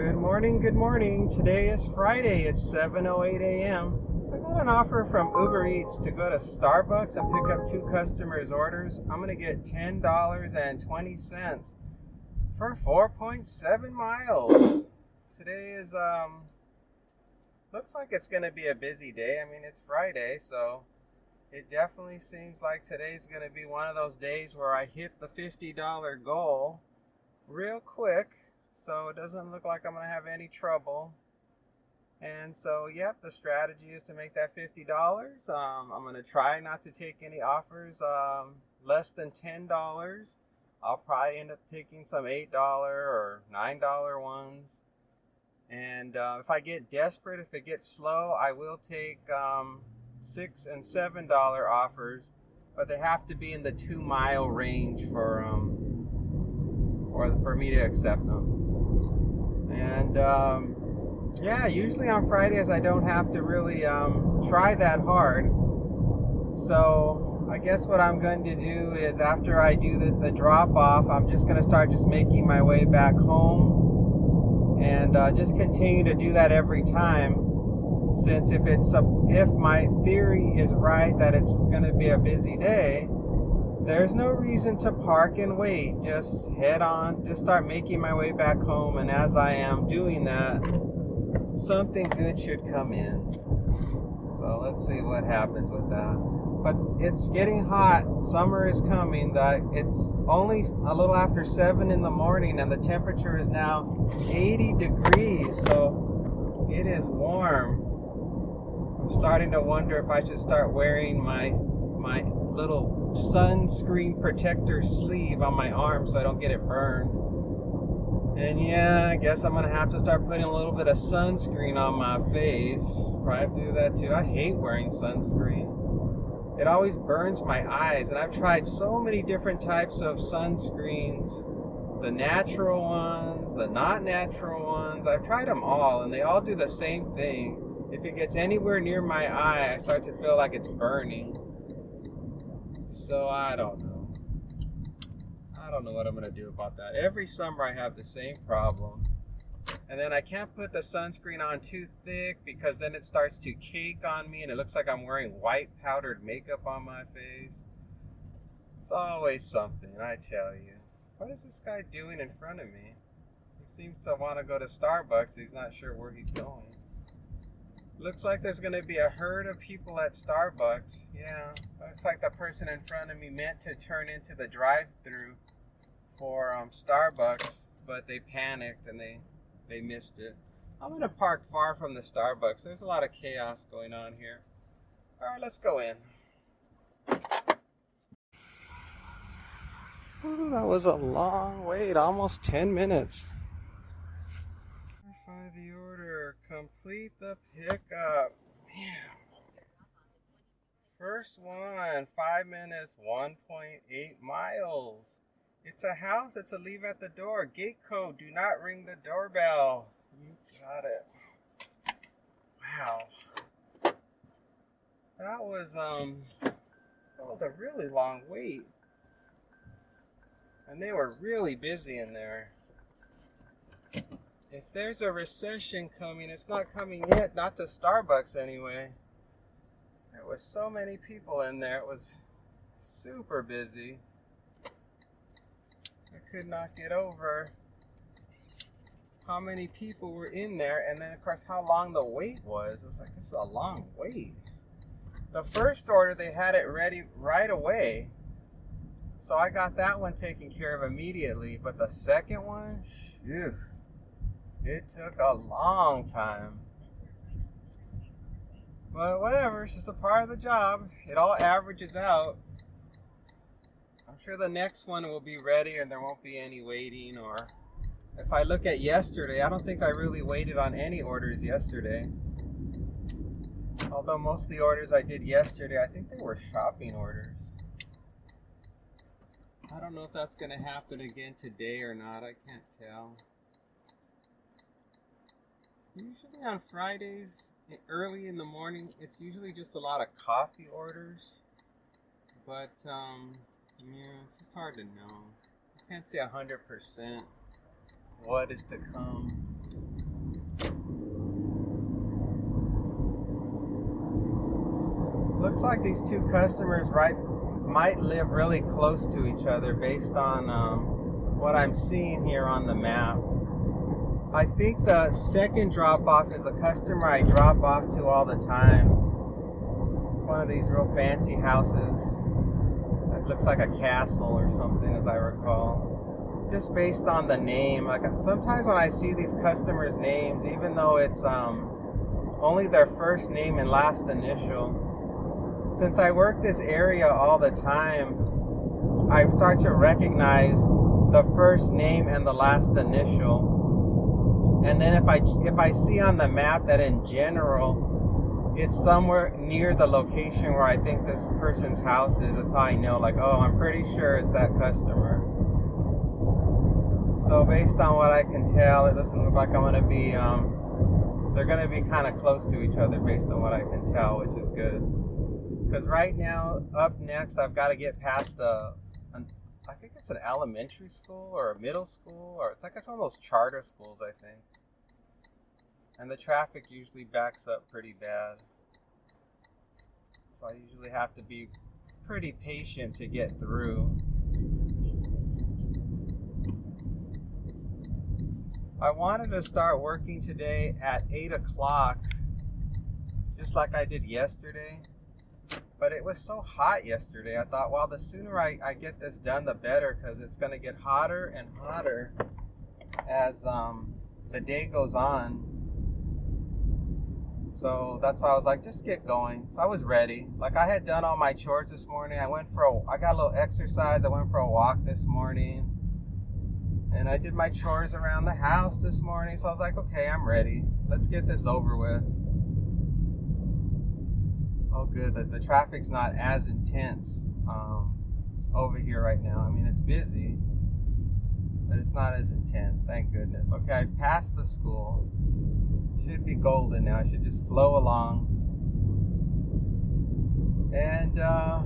Good morning, good morning. Today is Friday. It's 7:08 a.m. I got an offer from Uber Eats to go to Starbucks and pick up two customers' orders. I'm going to get $10.20 for 4.7 miles. Today is, looks like it's going to be a busy day. I mean, it's Friday, so it definitely seems like today's going to be one of those days where I hit the $50 goal real quick. So it doesn't look like I'm going to have any trouble. And so, yep, the strategy is to make that $50. I'm going to try not to take any offers less than $10. I'll probably end up taking some $8 or $9 ones. And if I get desperate, if it gets slow, I will take $6 and $7 offers. But they have to be in the 2-mile range for me to accept them. And yeah, usually on Fridays I don't have to really try that hard. So I guess what I'm going to do is after I do the drop off, I'm just going to start just making my way back home and just continue to do that every time. Since if my theory is right that it's going to be a busy day, there's no reason to park and wait. Just head on, just start making my way back home, and as I am doing that, something good should come in. So let's see what happens with that. But it's getting hot. Summer is coming. It's only a little after 7 in the morning, and the temperature is now 80 degrees, so it is warm. I'm starting to wonder if I should start wearing my little sunscreen protector sleeve on my arm so I don't get it burned. And yeah, I guess I'm gonna have to start putting a little bit of sunscreen on my face. Probably have to do that too. I hate wearing sunscreen. It always burns my eyes, and I've tried so many different types of sunscreens. The natural ones, the not natural ones. I've tried them all, and they all do the same thing. If it gets anywhere near my eye, I start to feel like it's burning. So I don't know. I don't know what I'm going to do about that. Every summer I have the same problem. And then I can't put the sunscreen on too thick because then it starts to cake on me and it looks like I'm wearing white powdered makeup on my face. It's always something, I tell you. What is this guy doing in front of me? He seems to want to go to Starbucks. He's not sure where he's going. Looks like there's going to be a herd of people at Starbucks. Yeah, looks like the person in front of me meant to turn into the drive-thru for Starbucks, but they panicked and they missed it. I'm going to park far from the Starbucks. There's a lot of chaos going on here. All right, let's go in. Ooh, that was a long wait, almost 10 minutes. Verify the order. Complete the pickup. Man. First one, 5 minutes, 1.8 miles. It's a house. It's a leave at the door. Gate code. Do not ring the doorbell. You got it. Wow. That was a really long wait. And they were really busy in there. If there's a recession coming, it's not coming yet, not to Starbucks anyway. There was so many people in there, it was super busy. I could not get over how many people were in there, and then of course how long the wait was. It was like, this is a long wait. The first order, they had it ready right away. So I got that one taken care of immediately, but the second one, phew. It took a long time. But whatever, it's just a part of the job. It all averages out. I'm sure the next one will be ready and there won't be any waiting. Or if I look at yesterday, I don't think I really waited on any orders yesterday. Although most of the orders I did yesterday, I think they were shopping orders. I don't know if that's going to happen again today or not. I can't tell. Usually on Fridays, early in the morning, it's usually just a lot of coffee orders. But, yeah, it's just hard to know. I can't say 100% what is to come. Looks like these two customers might live really close to each other based on what I'm seeing here on the map. I think the second drop off is a customer I drop off to all the time. It's one of these real fancy houses. It looks like a castle or something, as I recall. Just based on the name. Like sometimes when I see these customers' names, even though it's only their first name and last initial, since I work this area all the time, I start to recognize the first name and the last initial. And then if I see on the map that in general it's somewhere near the location where I think this person's house is, that's how I know, like, oh, I'm pretty sure it's that customer. So based on what I can tell, it doesn't look like I'm gonna be they're gonna be kind of close to each other based on what I can tell, which is good. Because right now, up next, I've got to get past I think it's an elementary school or a middle school, or it's one of those charter schools, I think. And the traffic usually backs up pretty bad. So I usually have to be pretty patient to get through. I wanted to start working today at 8 o'clock, just like I did yesterday. But it was so hot yesterday. I thought, well, the sooner I get this done, the better, because it's going to get hotter and hotter as the day goes on. So that's why I was like, just get going. So I was ready. Like, I had done all my chores this morning. I got a little exercise. I went for a walk this morning. And I did my chores around the house this morning. So I was like, okay, I'm ready. Let's get this over with. Oh, good. The traffic's not as intense over here right now. I mean, it's busy, but it's not as intense. Thank goodness. Okay, I passed the school. Should be golden now. I should just flow along. And yeah,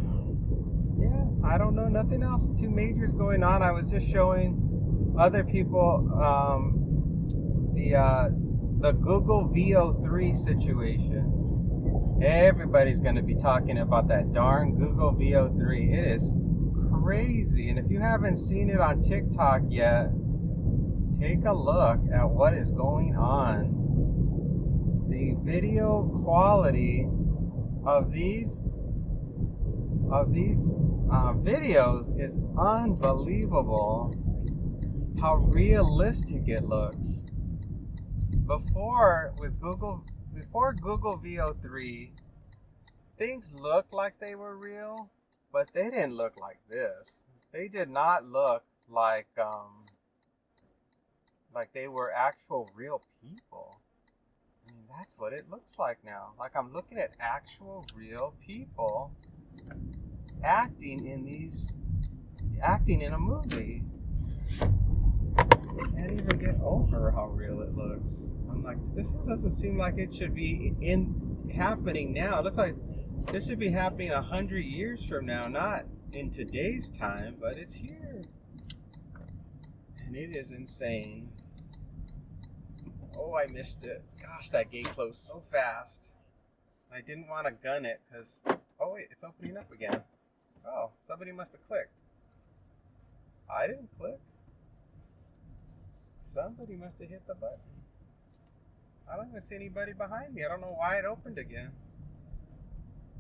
I don't know. Nothing else too major is going on. I was just showing other people the Google VO3 situation. Everybody's going to be talking about that darn Google VO3. It is crazy. And if you haven't seen it on TikTok yet, take a look at what is going on. The video quality of these videos is unbelievable. How realistic it looks. Before Google VO3, things looked like they were real, but they didn't look like this. They did not look like they were actual real people. I mean, that's what it looks like now. Like I'm looking at actual real people acting in a movie. I can't even get over how real it looks. I'm like, this doesn't seem like it should be happening now. It looks like this should be happening 100 years from now, not in today's time, but it's here. And it is insane. Oh, I missed it. Gosh, that gate closed so fast. I didn't want to gun it because, oh wait, it's opening up again. Oh, somebody must have clicked. I didn't click. Somebody must have hit the button. I don't even see anybody behind me. I don't know why it opened again.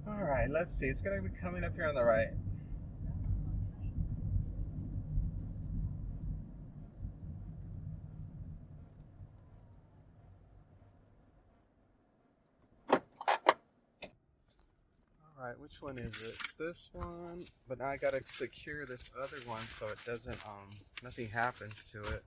Alright, let's see. It's going to be coming up here on the right. Alright, which one is it? It's this one, but now I got to secure this other one so it doesn't, nothing happens to it.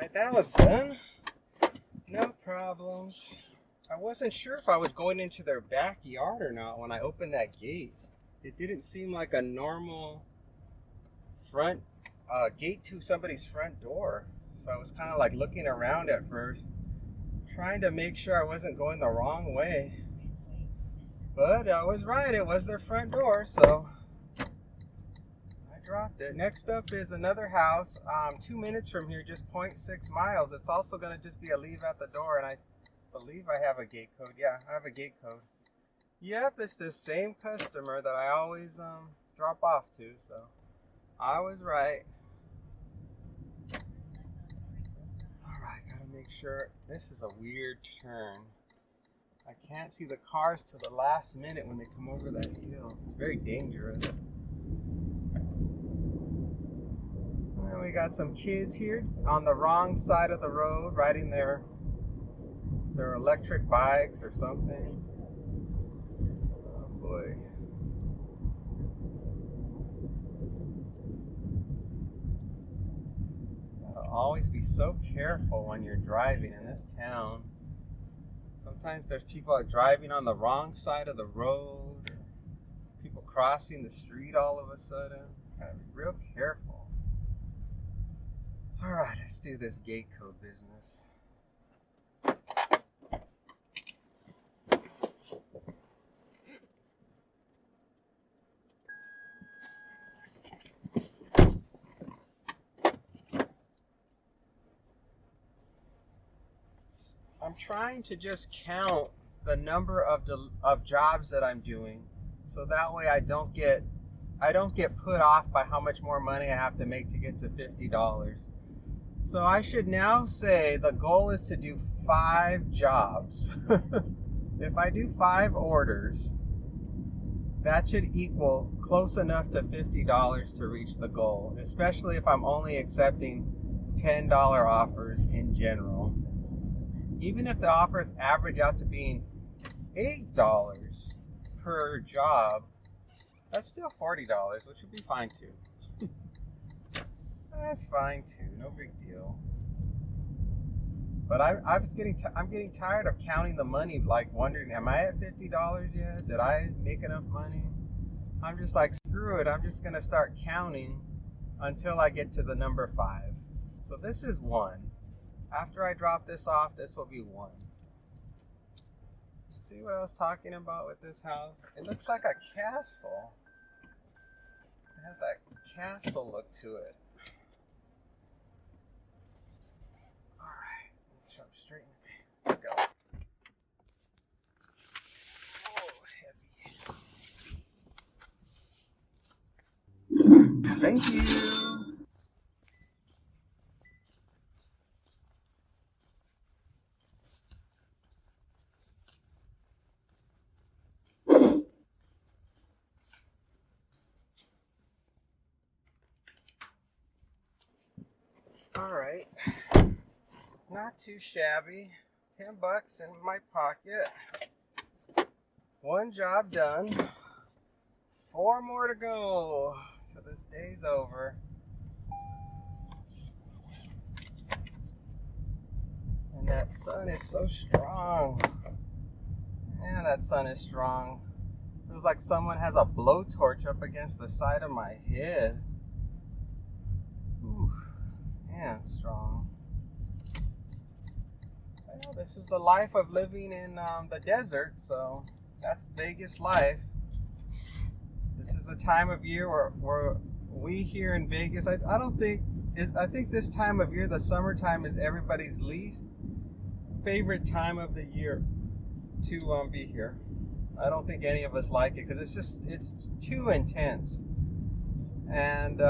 Alright, that was done. No problems. I wasn't sure if I was going into their backyard or not when I opened that gate. It didn't seem like a normal front gate to somebody's front door. So I was kind of like looking around at first, trying to make sure I wasn't going the wrong way. But I was right, it was their front door, so I dropped it. Next up is another house, 2 minutes from here, just 0.6 miles. It's also going to just be a leave at the door, and I believe I have a gate code. Yeah, I have a gate code. Yep, it's the same customer that I always drop off to, so I was right. Alright, gotta make sure. This is a weird turn. I can't see the cars till the last minute when they come over that hill. It's very dangerous. And we got some kids here on the wrong side of the road riding their electric bikes or something. Oh boy. Gotta always be so careful when you're driving in this town. Sometimes there's people driving on the wrong side of the road, or people crossing the street all of a sudden. Gotta be real careful. Alright, let's do this gate code business. I'm trying to just count the number of jobs that I'm doing, so that way I don't get put off by how much more money I have to make to get to $50. So I should now say the goal is to do 5 jobs. If I do 5 orders, that should equal close enough to $50 to reach the goal, especially if I'm only accepting $10 offers in general. Even if the offers average out to being $8 per job, that's still $40, which would be fine too. That's fine too, no big deal. But I'm getting tired of counting the money, like wondering, am I at $50 yet? Did I make enough money? I'm just like, screw it, I'm just gonna start counting until I get to the number 5. So this is 1. After I drop this off, this will be 1. See what I was talking about with this house? It looks like a castle. It has that castle look to it. Alright, jump straight in. Let's go. Oh, heavy. Thank you. Alright, not too shabby. $10 in my pocket. 1 job done. 4 more to go. So this day's over. And that sun is so strong. Man, that sun is strong. Feels like someone has a blowtorch up against the side of my head. Ooh. Man, strong. Well, this is the life of living in the desert, so that's Vegas life. This is the time of year where we here in Vegas, I think this time of year, the summertime, is everybody's least favorite time of the year to be here. I don't think any of us like it because it's too intense. And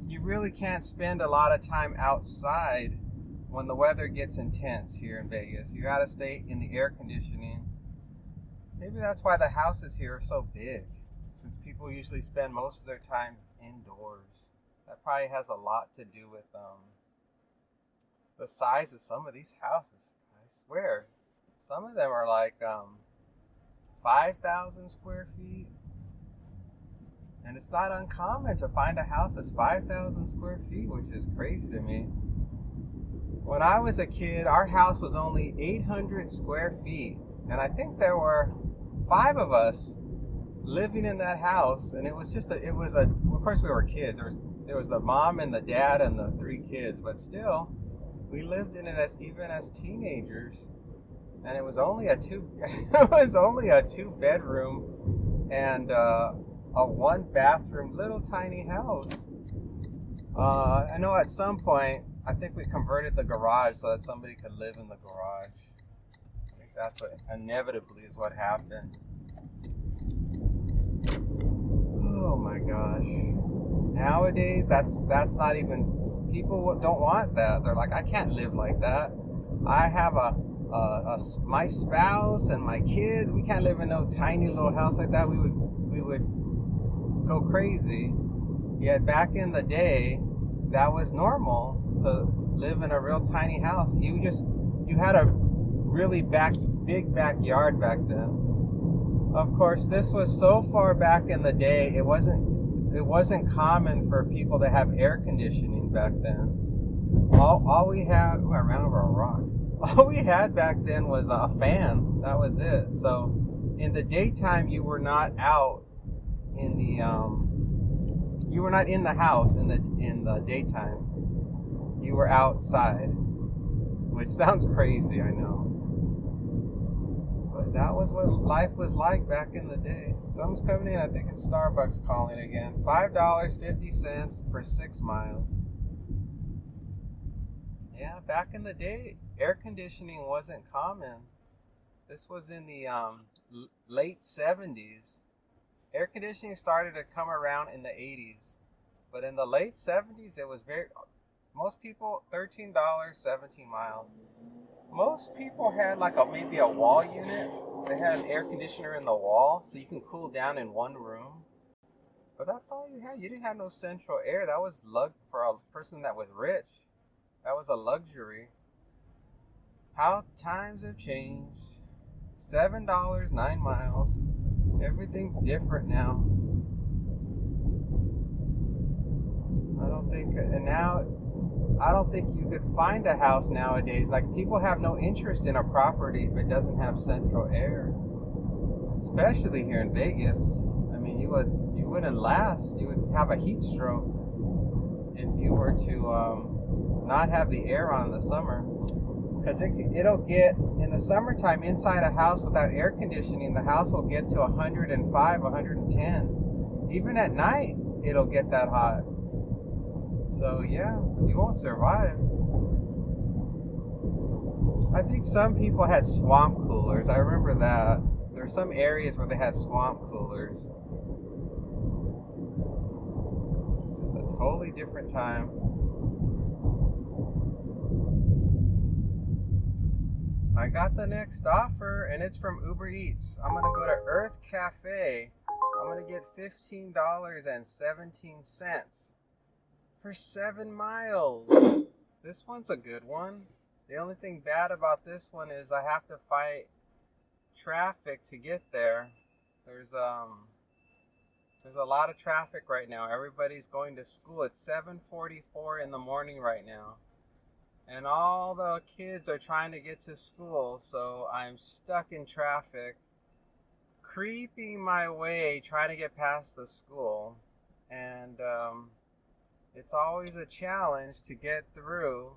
you really can't spend a lot of time outside when the weather gets intense here in Vegas. You gotta stay in the air conditioning. Maybe that's why the houses here are so big, since people usually spend most of their time indoors. That probably has a lot to do with the size of some of these houses. I swear, some of them are like 5,000 square feet. And it's not uncommon to find a house that's 5,000 square feet, which is crazy to me. when I was a kid, our house was only 800 square feet, and I think there were 5 of us living in that house, and it was of course we were kids. There was the mom and the dad and the 3 kids, but still, we lived in it even as teenagers, and it was only a it was only a 2 bedroom and a 1 bathroom little tiny house. I know at some point, I think we converted the garage so that somebody could live in the garage. I think that's what inevitably is what happened. Oh my gosh. Nowadays, that's not even, people don't want that. They're like, I can't live like that. I have my spouse and my kids. We can't live in no tiny little house like that. We would go crazy. Yet back in the day, that was normal to live in a real tiny house. You had a really big backyard back then. Of course, this was so far back in the day, it wasn't common for people to have air conditioning back then. All we had, I ran over a rock. All we had back then was a fan. That was it. So in the daytime, you were not out in the you were not in the house in the daytime. You were outside, which sounds crazy, I know. But that was what life was like back in the day. Someone's coming in. I think it's Starbucks calling again. $5.50 for 6 miles. Yeah, back in the day, air conditioning wasn't common. This was in the late 70s. Air conditioning started to come around in the 80s. But in the late 70s, it was most people, $13, 17 miles. Most people had like maybe a wall unit. They had an air conditioner in the wall, so you can cool down in one room. But that's all you had. You didn't have no central air. That was for a person that was rich. That was a luxury. How times have changed. $7, 9 miles. Everything's different now. I don't think you could find a house nowadays. Like, people have no interest in a property if it doesn't have central air. Especially here in Vegas. I mean, you wouldn't last. You would have a heat stroke if you were to not have the air on in the summer. Because it'll get, in the summertime, inside a house without air conditioning, the house will get to 105, 110. Even at night, it'll get that hot. So yeah, you won't survive. I think some people had swamp coolers. I remember that. There were some areas where they had swamp coolers. Just a totally different time. I got the next offer, and it's from Uber Eats. I'm going to go to Urth Caffe. I'm going to get $15.17 for 7 miles. This one's a good one. The only thing bad about this one is I have to fight traffic to get there. There's a lot of traffic right now. Everybody's going to school. It's 7:44 in the morning right now. And all the kids are trying to get to school, so I'm stuck in traffic, creeping my way, trying to get past the school. And it's always a challenge to get through,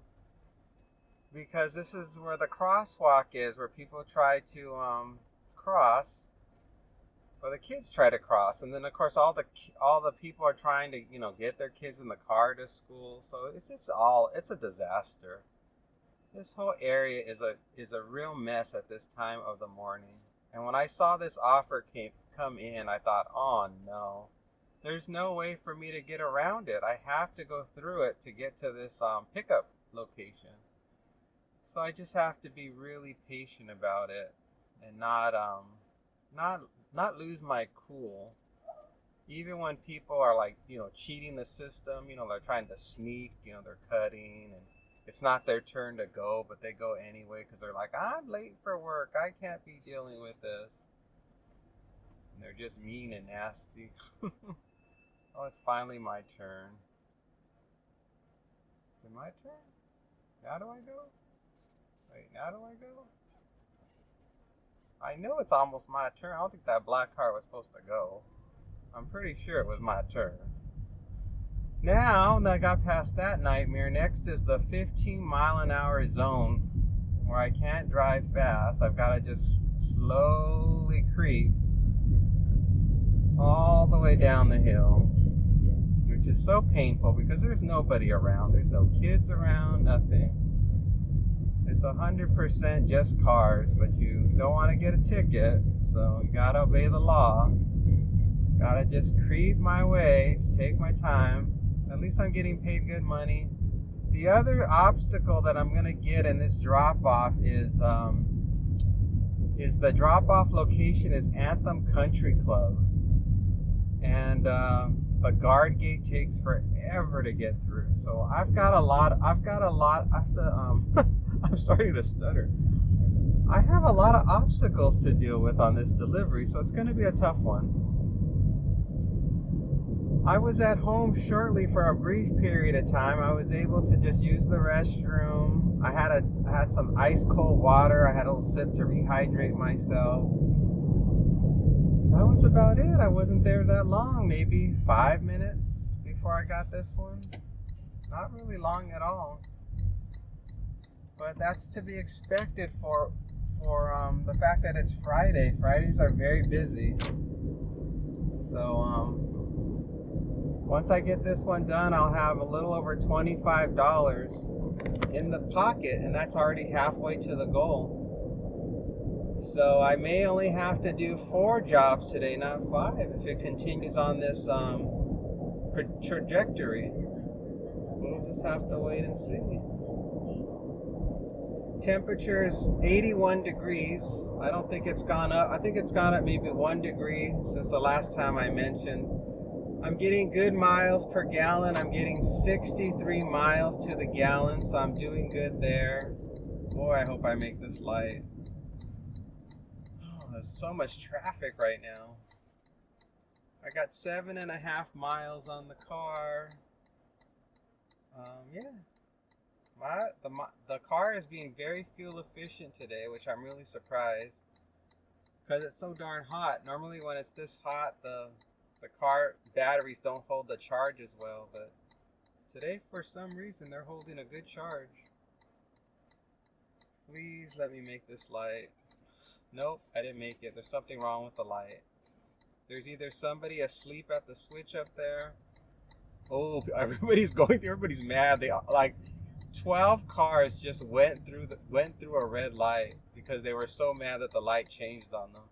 because this is where the crosswalk is, where people try to cross, or the kids try to cross, and then of course all the people are trying to get their kids in the car to school. So it's a disaster. This whole area is a real mess at this time of the morning. And when I saw this offer come in, I thought, oh no, there's no way for me to get around it. I have to go through it to get to this pickup location. So I just have to be really patient about it and not lose my cool. Even when people are like, cheating the system, they're trying to sneak, they're cutting, and it's not their turn to go, but they go anyway because they're like, I'm late for work. I can't be dealing with this. And they're just mean and nasty. Oh, it's finally my turn. Is it my turn? Now do I go? Wait, now do I go? I know it's almost my turn. I don't think that black car was supposed to go. I'm pretty sure it was my turn. Now that I got past that nightmare, next is the 15-mile-an-hour zone where I can't drive fast. I've got to just slowly creep all the way down the hill, which is so painful because there's nobody around. There's no kids around, nothing. It's 100% just cars, but you don't want to get a ticket, so you gotta obey the law. Gotta just creep my way, just take my time. At least I'm getting paid good money. The other obstacle that I'm gonna get in this drop-off is the drop-off location is Anthem Country Club, and the guard gate takes forever to get through. So I've got a lot. I have to. I'm starting to stutter. I have a lot of obstacles to deal with on this delivery, so it's going to be a tough one. I was at home shortly for a brief period of time. I was able to just use the restroom. I had some ice cold water. I had a little sip to rehydrate myself. That was about it. I wasn't there that long, maybe 5 minutes before I got this one. Not really long at all. But that's to be expected for the fact that it's Friday. Fridays are very busy. So once I get this one done, I'll have a little over $25 in the pocket, and that's already halfway to the goal. So I may only have to do 4 jobs today, not 5, if it continues on this trajectory. We'll just have to wait and see. Temperature is 81 degrees. I don't think it's gone up. I think it's gone up maybe 1 degree since the last time I mentioned. I'm getting good miles per gallon. I'm getting 63 miles to the gallon, so I'm doing good there. Boy, I hope I make this light. Oh, there's so much traffic right now. I got 7.5 miles on the car. Yeah. The car is being very fuel efficient today, which I'm really surprised because it's so darn hot. Normally when it's this hot, the car batteries don't hold the charge as well, but today for some reason they're holding a good charge. Please let me make this light. Nope, I didn't make it. There's something wrong with the light. There's either somebody asleep at the switch up there. Oh, everybody's mad. They like 12 cars just went through a red light because they were so mad that the light changed on them.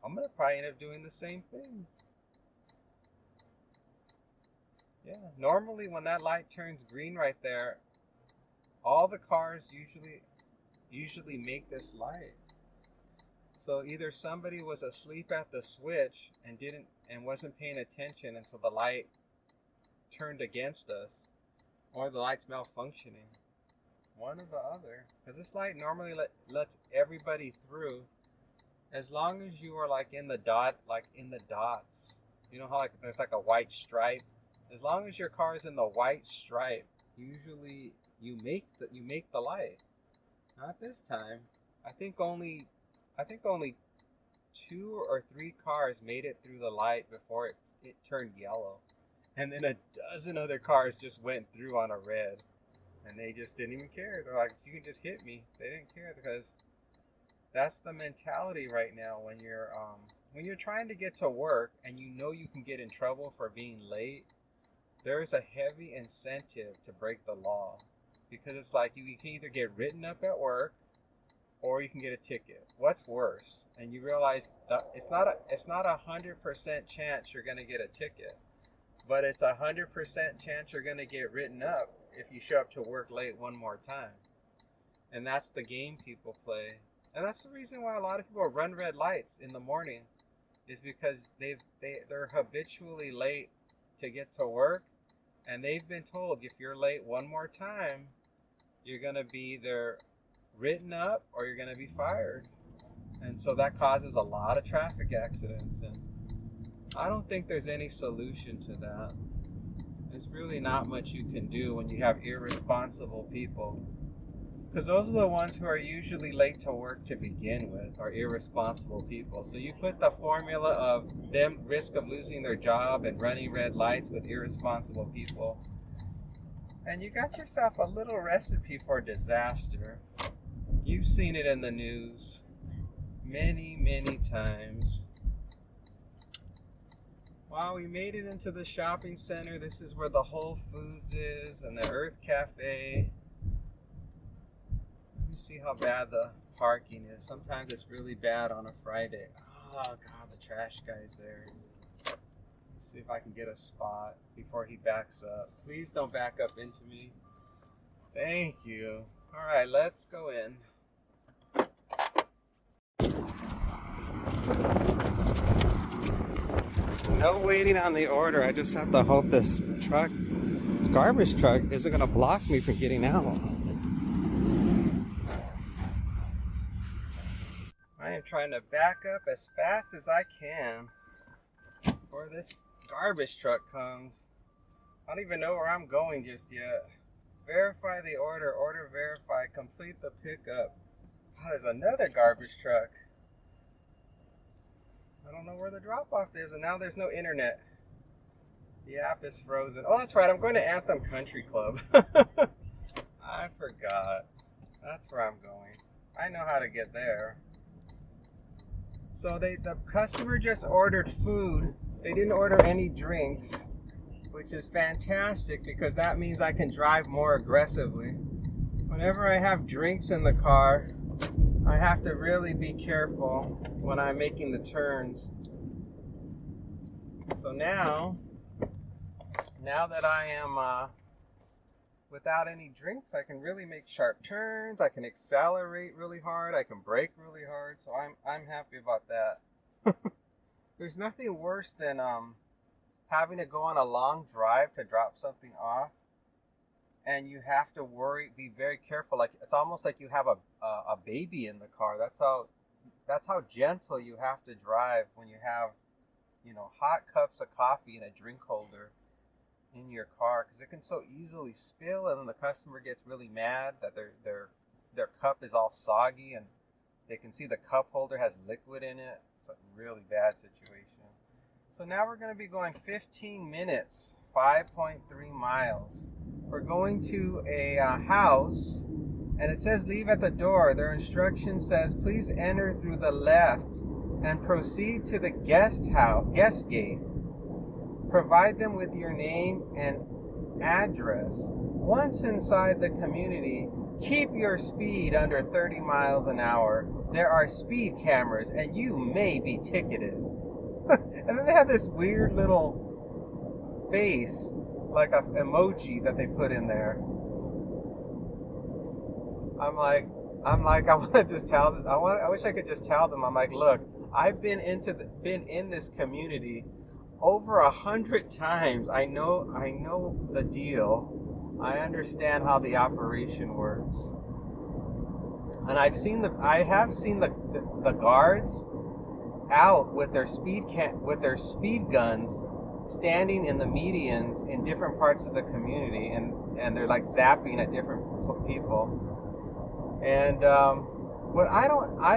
I'm gonna probably end up doing the same thing. Yeah, normally when that light turns green right there, all the cars usually make this light. So either somebody was asleep at the switch and wasn't paying attention until the light turned against us, or the light's malfunctioning. One or the other. Because this light normally lets everybody through as long as you are like in the dots. You know how like there's like a white stripe? As long as your car is in the white stripe, usually you make the light. Not this time. I think only 2 or 3 cars made it through the light before it turned yellow. And then a dozen other cars just went through on a red. And they just didn't even care. They're like, you can just hit me. They didn't care because that's the mentality right now when you're trying to get to work and you know you can get in trouble for being late. There's a heavy incentive to break the law. Because it's like you can either get written up at work or you can get a ticket. What's worse? And you realize that it's not a 100% chance you're gonna get a ticket. But it's 100% chance you're going to get written up if you show up to work late one more time. And that's the game people play. And that's the reason why a lot of people run red lights in the morning, is because they're habitually late to get to work. And they've been told if you're late one more time, you're going to be either written up or you're going to be fired. And so that causes a lot of traffic accidents. And I don't think there's any solution to that. There's really not much you can do when you have irresponsible people. Because those are the ones who are usually late to work to begin with, are irresponsible people. So you put the formula of them risk of losing their job and running red lights with irresponsible people, and you got yourself a little recipe for disaster. You've seen it in the news many, many times. Well, we made it into the shopping center. This is where the Whole Foods is and the Urth Caffe. Let me see how bad the parking is. Sometimes it's really bad on a Friday. Oh God, the trash guy's there. Let's see if I can get a spot before he backs up. Please don't back up into me. Thank you. All right, let's go in. No waiting on the order. I just have to hope this garbage truck, isn't gonna block me from getting out. I am trying to back up as fast as I can before this garbage truck comes. I don't even know where I'm going just yet. Verify the order, order verified, complete the pickup. Oh, there's another garbage truck. I don't know where the drop-off is, and now there's no internet. The app is frozen. Oh, that's right, I'm going to Anthem Country Club. I forgot. That's where I'm going. I know how to get there. So the customer just ordered food. They didn't order any drinks, which is fantastic because that means I can drive more aggressively. Whenever I have drinks in the car, I have to really be careful when I'm making the turns. So now that I am without any drinks, I can really make sharp turns. I can accelerate really hard. I can brake really hard. So I'm happy about that. There's nothing worse than having to go on a long drive to drop something off, and you have to be very careful. Like it's almost like you have a baby in the car. That's how gentle you have to drive when you have, hot cups of coffee and a drink holder in your car, because it can so easily spill, and then the customer gets really mad that their cup is all soggy and they can see the cup holder has liquid in it. It's a really bad situation. So now we're going to be going 15 minutes, 5.3 miles. We're going to a house, and it says leave at the door. Their instruction says please enter through the left and proceed to the guest gate. Provide them with your name and address. Once inside the community, keep your speed under 30 miles an hour. There are speed cameras and you may be ticketed. And then they have this weird little face, like an emoji that they put in there. I'm like, I want to just tell them. I wish I could just tell them. I'm like, look, I've been in this community over 100 times. I know the deal. I understand how the operation works, and I have seen the guards out with their speed guns, standing in the medians in different parts of the community, and they're like zapping at different people. And what I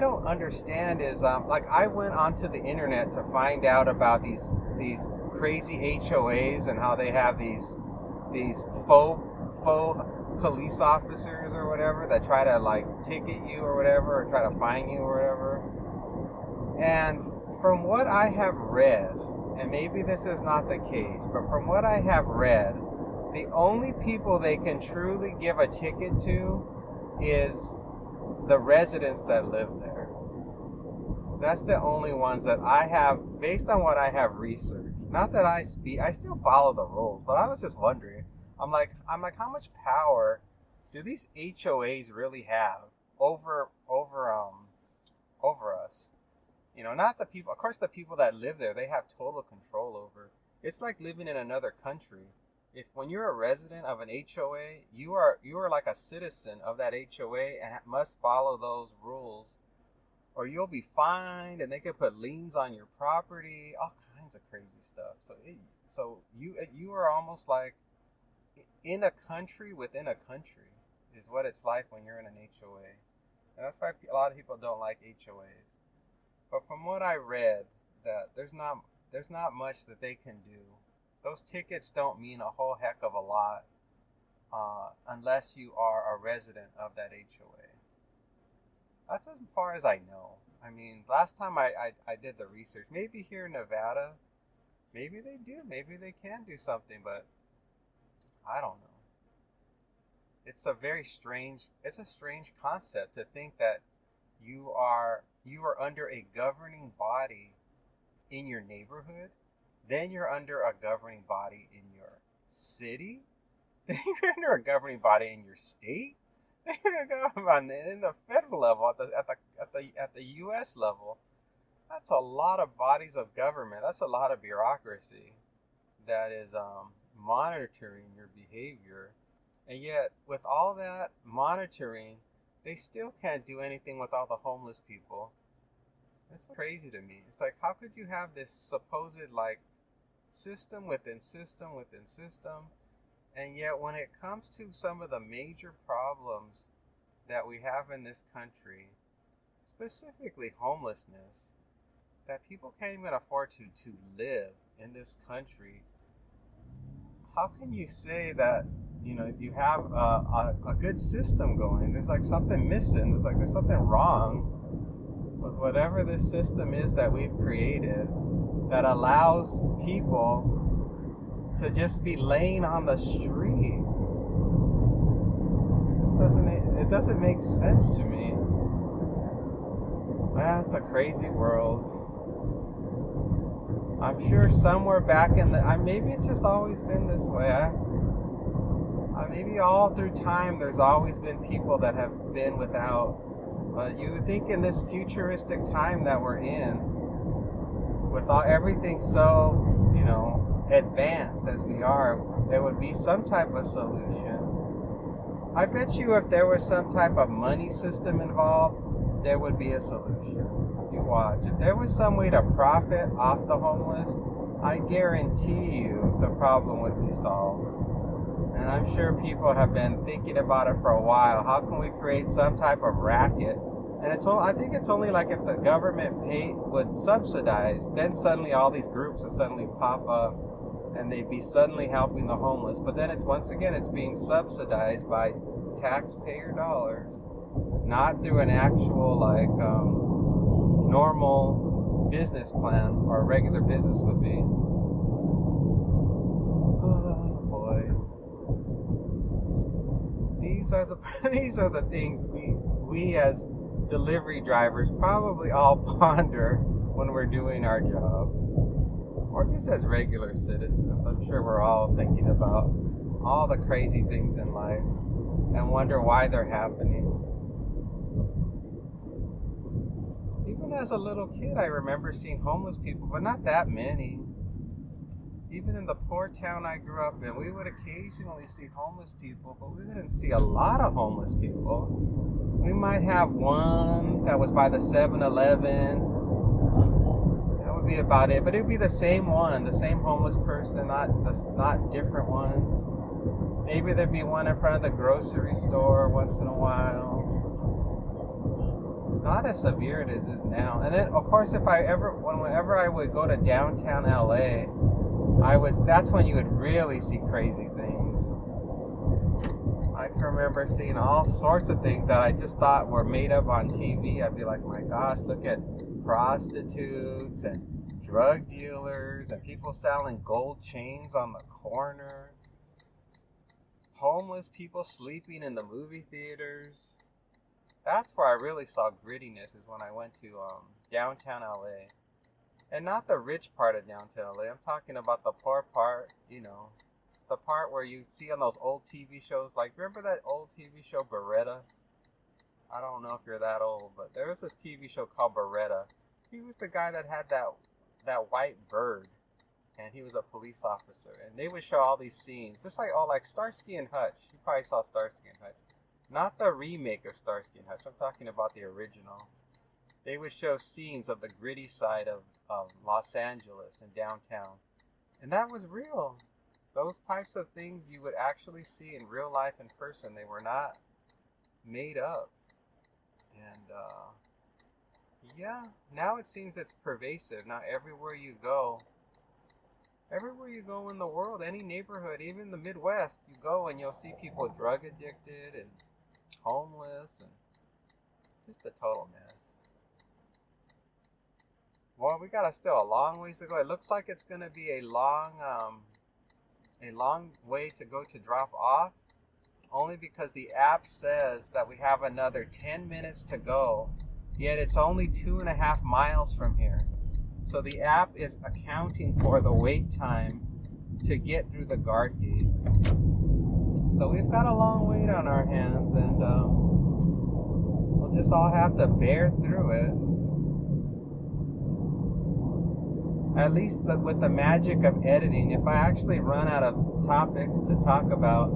don't understand is like I went onto the internet to find out about these crazy HOAs and how they have these faux police officers or whatever that try to like ticket you or whatever, or try to fine you or whatever. And from what I have read, and maybe this is not the case, but from what I have read, the only people they can truly give a ticket to is the residents that live there. That's the only ones that I have, based on what I have researched. Not that I still follow the rules, but I was just wondering. I'm like, how much power do these HOAs really have over us? Not the people. Of course, the people that live there, they have total control over. It's like living in another country. When you're a resident of an HOA, you are like a citizen of that HOA and must follow those rules, or you'll be fined, and they could put liens on your property, all kinds kinds of crazy stuff. So you are almost like in a country within a country is what it's like when you're in an HOA. And that's why a lot of people don't like HOAs. But from what I read, that there's not much that they can do. Those tickets don't mean a whole heck of a lot unless you are a resident of that HOA. That's as far as I know. I mean, last time I did the research, maybe here in Nevada, maybe they do, maybe they can do something, but I don't know. It's it's a strange concept to think that you are under a governing body in your neighborhood, then you're under a governing body in your city, then you're under a governing body in your state, then you're in the federal level, at the U.S. level. That's a lot of bodies of government. That's a lot of bureaucracy that is monitoring your behavior. And yet, with all that monitoring, they still can't do anything with all the homeless people. It's crazy to me. It's like, how could you have this supposed like system within system within system, and yet when it comes to some of the major problems that we have in this country, specifically homelessness, that people can't even afford to live in this country, how can you say that, you have a good system going? There's like something missing. There's something wrong with whatever this system is that we've created that allows people to just be laying on the street. It doesn't make sense to me. Well, it's a crazy world. I'm sure somewhere back maybe it's just always been this way. Maybe all through time there's always been people that have been without. But you would think in this futuristic time that we're in, with everything so, advanced as we are, there would be some type of solution. I bet you if there was some type of money system involved, there would be a solution. You watch. If there was some way to profit off the homeless, I guarantee you the problem would be solved. And I'm sure people have been thinking about it for a while. How can we create some type of racket? And I think it's only like if the government would subsidize, then suddenly all these groups would suddenly pop up and they'd be suddenly helping the homeless. But then it's being subsidized by taxpayer dollars, not through an actual normal business plan or a regular business would be. Oh boy. These are the things we as delivery drivers probably all ponder when we're doing our job, or just as regular citizens. I'm sure we're all thinking about all the crazy things in life and wonder why they're happening. Even as a little kid, I remember seeing homeless people, but not that many. Even in the poor town I grew up in, we would occasionally see homeless people, but we didn't see a lot of homeless people. We might have one that was by the 7-Eleven. That would be about it, but it would be the same one, the same homeless person, not different ones. Maybe there'd be one in front of the grocery store once in a while. Not as severe as it is now. And then, of course, whenever I would go to downtown LA, that's when you would really see crazy things. I can remember seeing all sorts of things that I just thought were made up on TV. I'd be like, my gosh, look at prostitutes and drug dealers and people selling gold chains on the corner. Homeless people sleeping in the movie theaters. That's where I really saw grittiness, is when I went to downtown LA. And not the rich part of downtown LA. I'm talking about the poor part, the part where you see on those old TV shows. Like, remember that old TV show, Beretta? I don't know if you're that old, but there was this TV show called Beretta. He was the guy that had that white bird, and he was a police officer. And they would show all these scenes, just like Starsky and Hutch. You probably saw Starsky and Hutch. Not the remake of Starsky and Hutch. I'm talking about the original. They would show scenes of the gritty side of Los Angeles and downtown. And that was real. Those types of things you would actually see in real life in person. They were not made up. And yeah, now it seems it's pervasive. Now everywhere you go in the world, any neighborhood, even the Midwest, you go and you'll see people drug addicted and homeless and just a total mess. Well, we got still a long ways to go. It looks like it's going to be a long way to go to drop off, only because the app says that we have another 10 minutes to go, yet it's only 2.5 miles from here. So the app is accounting for the wait time to get through the guard gate. So we've got a long wait on our hands, and we'll just all have to bear through it. At least with the magic of editing, if I actually run out of topics to talk about,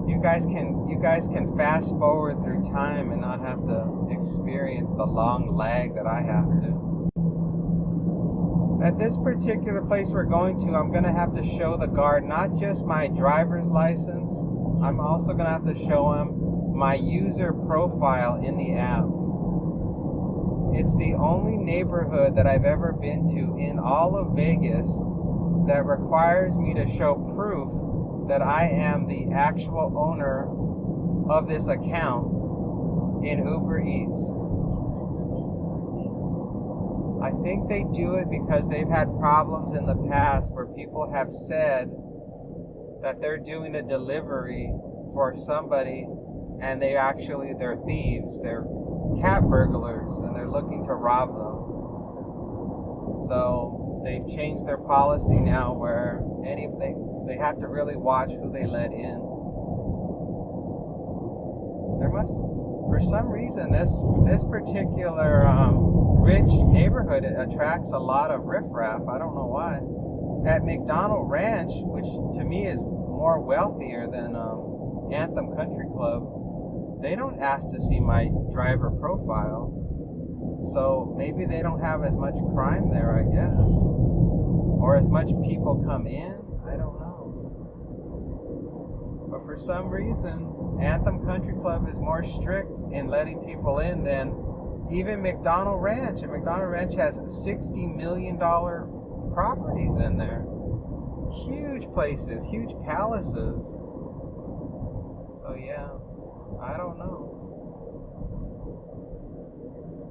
you guys can fast forward through time and not have to experience the long lag that I have to. At this particular place we're going to, I'm going to have to show the guard not just my driver's license, I'm also going to have to show him my user profile in the app. It's the only neighborhood that I've ever been to in all of Vegas that requires me to show proof that I am the actual owner of this account in Uber Eats. I think they do it because they've had problems in the past where people have said that they're doing a delivery for somebody and they're thieves, they're cat burglars, and they're looking to rob them. So they've changed their policy now where they have to really watch who they let in. For some reason, this particular rich neighborhood attracts a lot of riffraff. I don't know why. At McDonald Ranch, which to me is more wealthier than Anthem Country Club, they don't ask to see my driver profile. So maybe they don't have as much crime there, I guess. Or as much people come in. I don't know. But for some reason, Anthem Country Club is more strict in letting people in than even McDonald Ranch. And McDonald Ranch has $60 million properties in there. Huge places, huge palaces. So yeah, I don't know.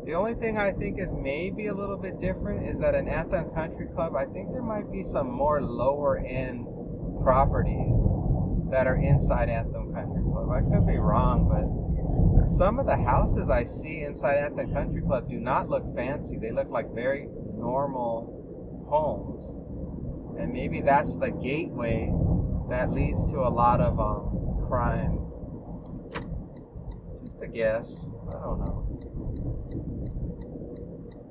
The only thing I think is maybe a little bit different is that in Anthem Country Club, I think there might be some more lower end properties that are inside Anthem Country Club. I could be wrong, but some of the houses I see inside Anthem Country Club do not look fancy. They look like very normal homes. And maybe that's the gateway that leads to a lot of crime. Just a guess. I don't know.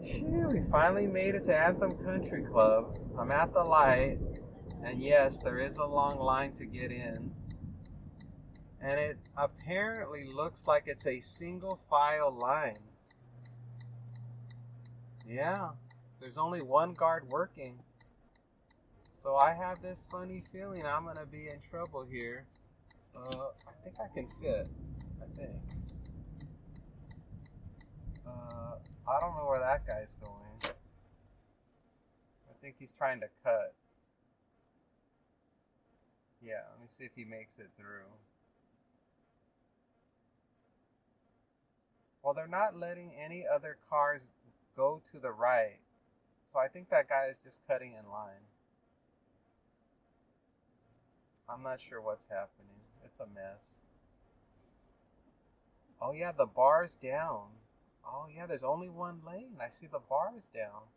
Phew, we finally made it to Anthem Country Club. I'm at the light. And yes, there is a long line to get in. And it apparently looks like it's a single file line. Yeah, there's only one guard working. So I have this funny feeling I'm going to be in trouble here. I think I can fit. I think. I don't know where that guy's going. I think he's trying to cut. Yeah, let me see if he makes it through. Well, they're not letting any other cars go to the right. So I think that guy is just cutting in line. I'm not sure what's happening. It's a mess. Oh yeah, the bar's down. Oh yeah, there's only one lane. I see the bar's down.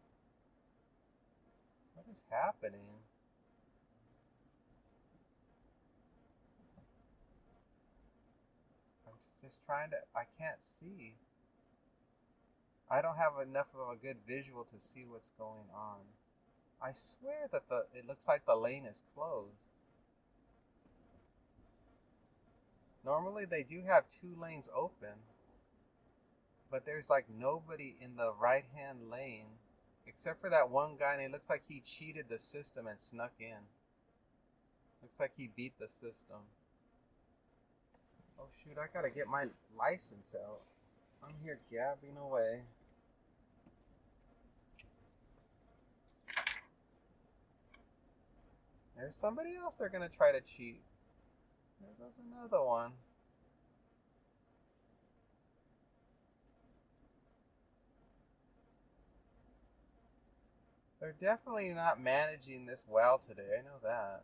What is happening? I'm just trying to, I can't see. I don't have enough of a good visual to see what's going on. I swear that it looks like the lane is closed. Normally they do have two lanes open. but there's like nobody in the right hand lane except for that one guy, and it looks like he cheated the system and snuck in. Looks like he beat the system. Oh shoot, I gotta get my license out. I'm here gabbing away. There's somebody else they're gonna try to cheat. There goes another one. They're definitely not managing this well today, I know that.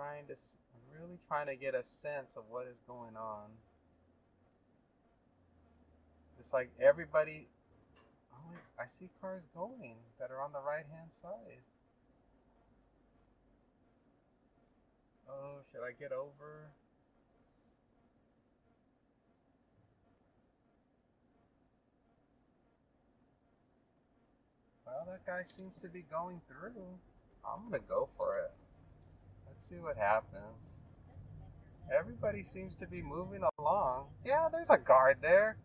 I'm really trying to get a sense of what is going on. It's like everybody, oh, I see cars going that are on the right hand side. Oh, should I get over? Well, that guy seems to be going through. I'm gonna go for it. Let's see what happens. Everybody seems to be moving along. Yeah, there's a guard there.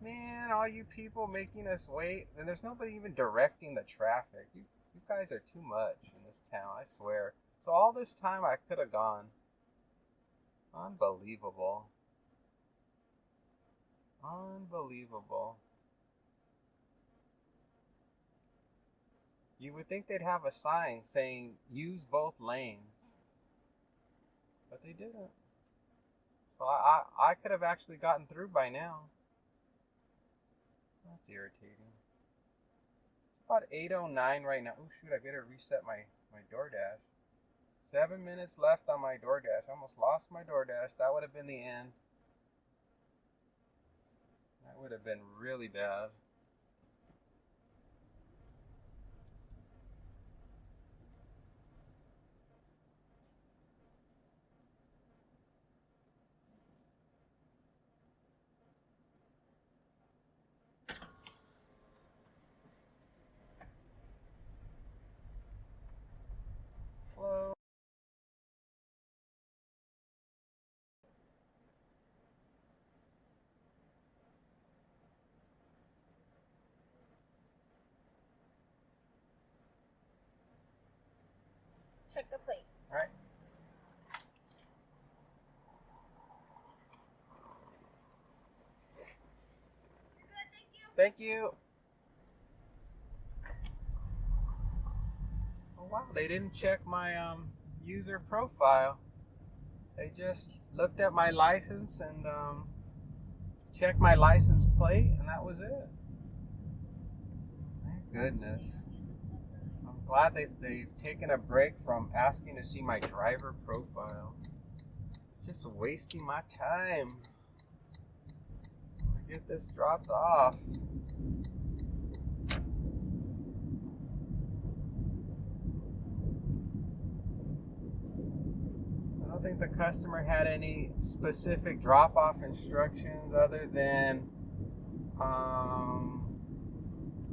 Man, all you people making us wait. And there's nobody even directing the traffic. You guys are too much in this town, I swear. So all this time I could have gone. Unbelievable. Unbelievable. You would think they'd have a sign saying use both lanes. But they didn't. So I could have actually gotten through by now. That's irritating. It's about 8:09 right now. Oh shoot, I better reset my DoorDash. 7 minutes left on my DoorDash. I almost lost my DoorDash. That would have been the end. That would have been really bad. Hello. Check the plate. All right. You're good, thank you. Thank you. Oh wow, they didn't check my user profile. They just looked at my license and checked my license plate, and that was it. Thank goodness. I'm glad they've taken a break from asking to see my driver profile. It's just wasting my time. I get this dropped off. I don't think the customer had any specific drop-off instructions other than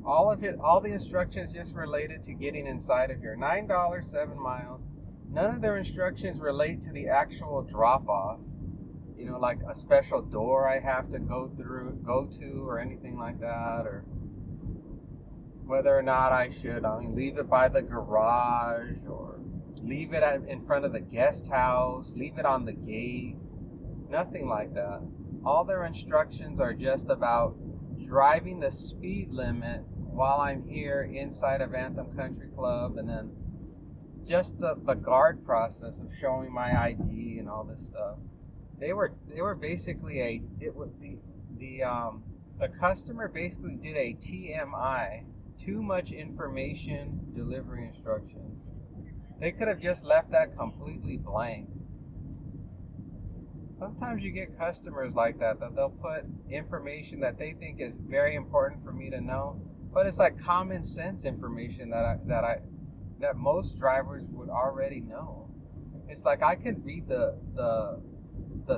all the instructions just related to getting inside of here. $9, 7 miles. None of their instructions relate to the actual drop-off. You know, like a special door I have to go to, or anything like that, or whether or not I should, leave it by the garage, or leave it in front of the guest house, leave it on the gate. Nothing like that. All their instructions are just about driving the speed limit while I'm here inside of Anthem Country Club, and then just the guard process of showing my ID and all this stuff. They were basically the customer basically did a TMI, too much information delivery instructions. They could have just left that completely blank. Sometimes you get customers like that they'll put information that they think is very important for me to know, but it's like common sense information that most drivers would already know. It's like I could read the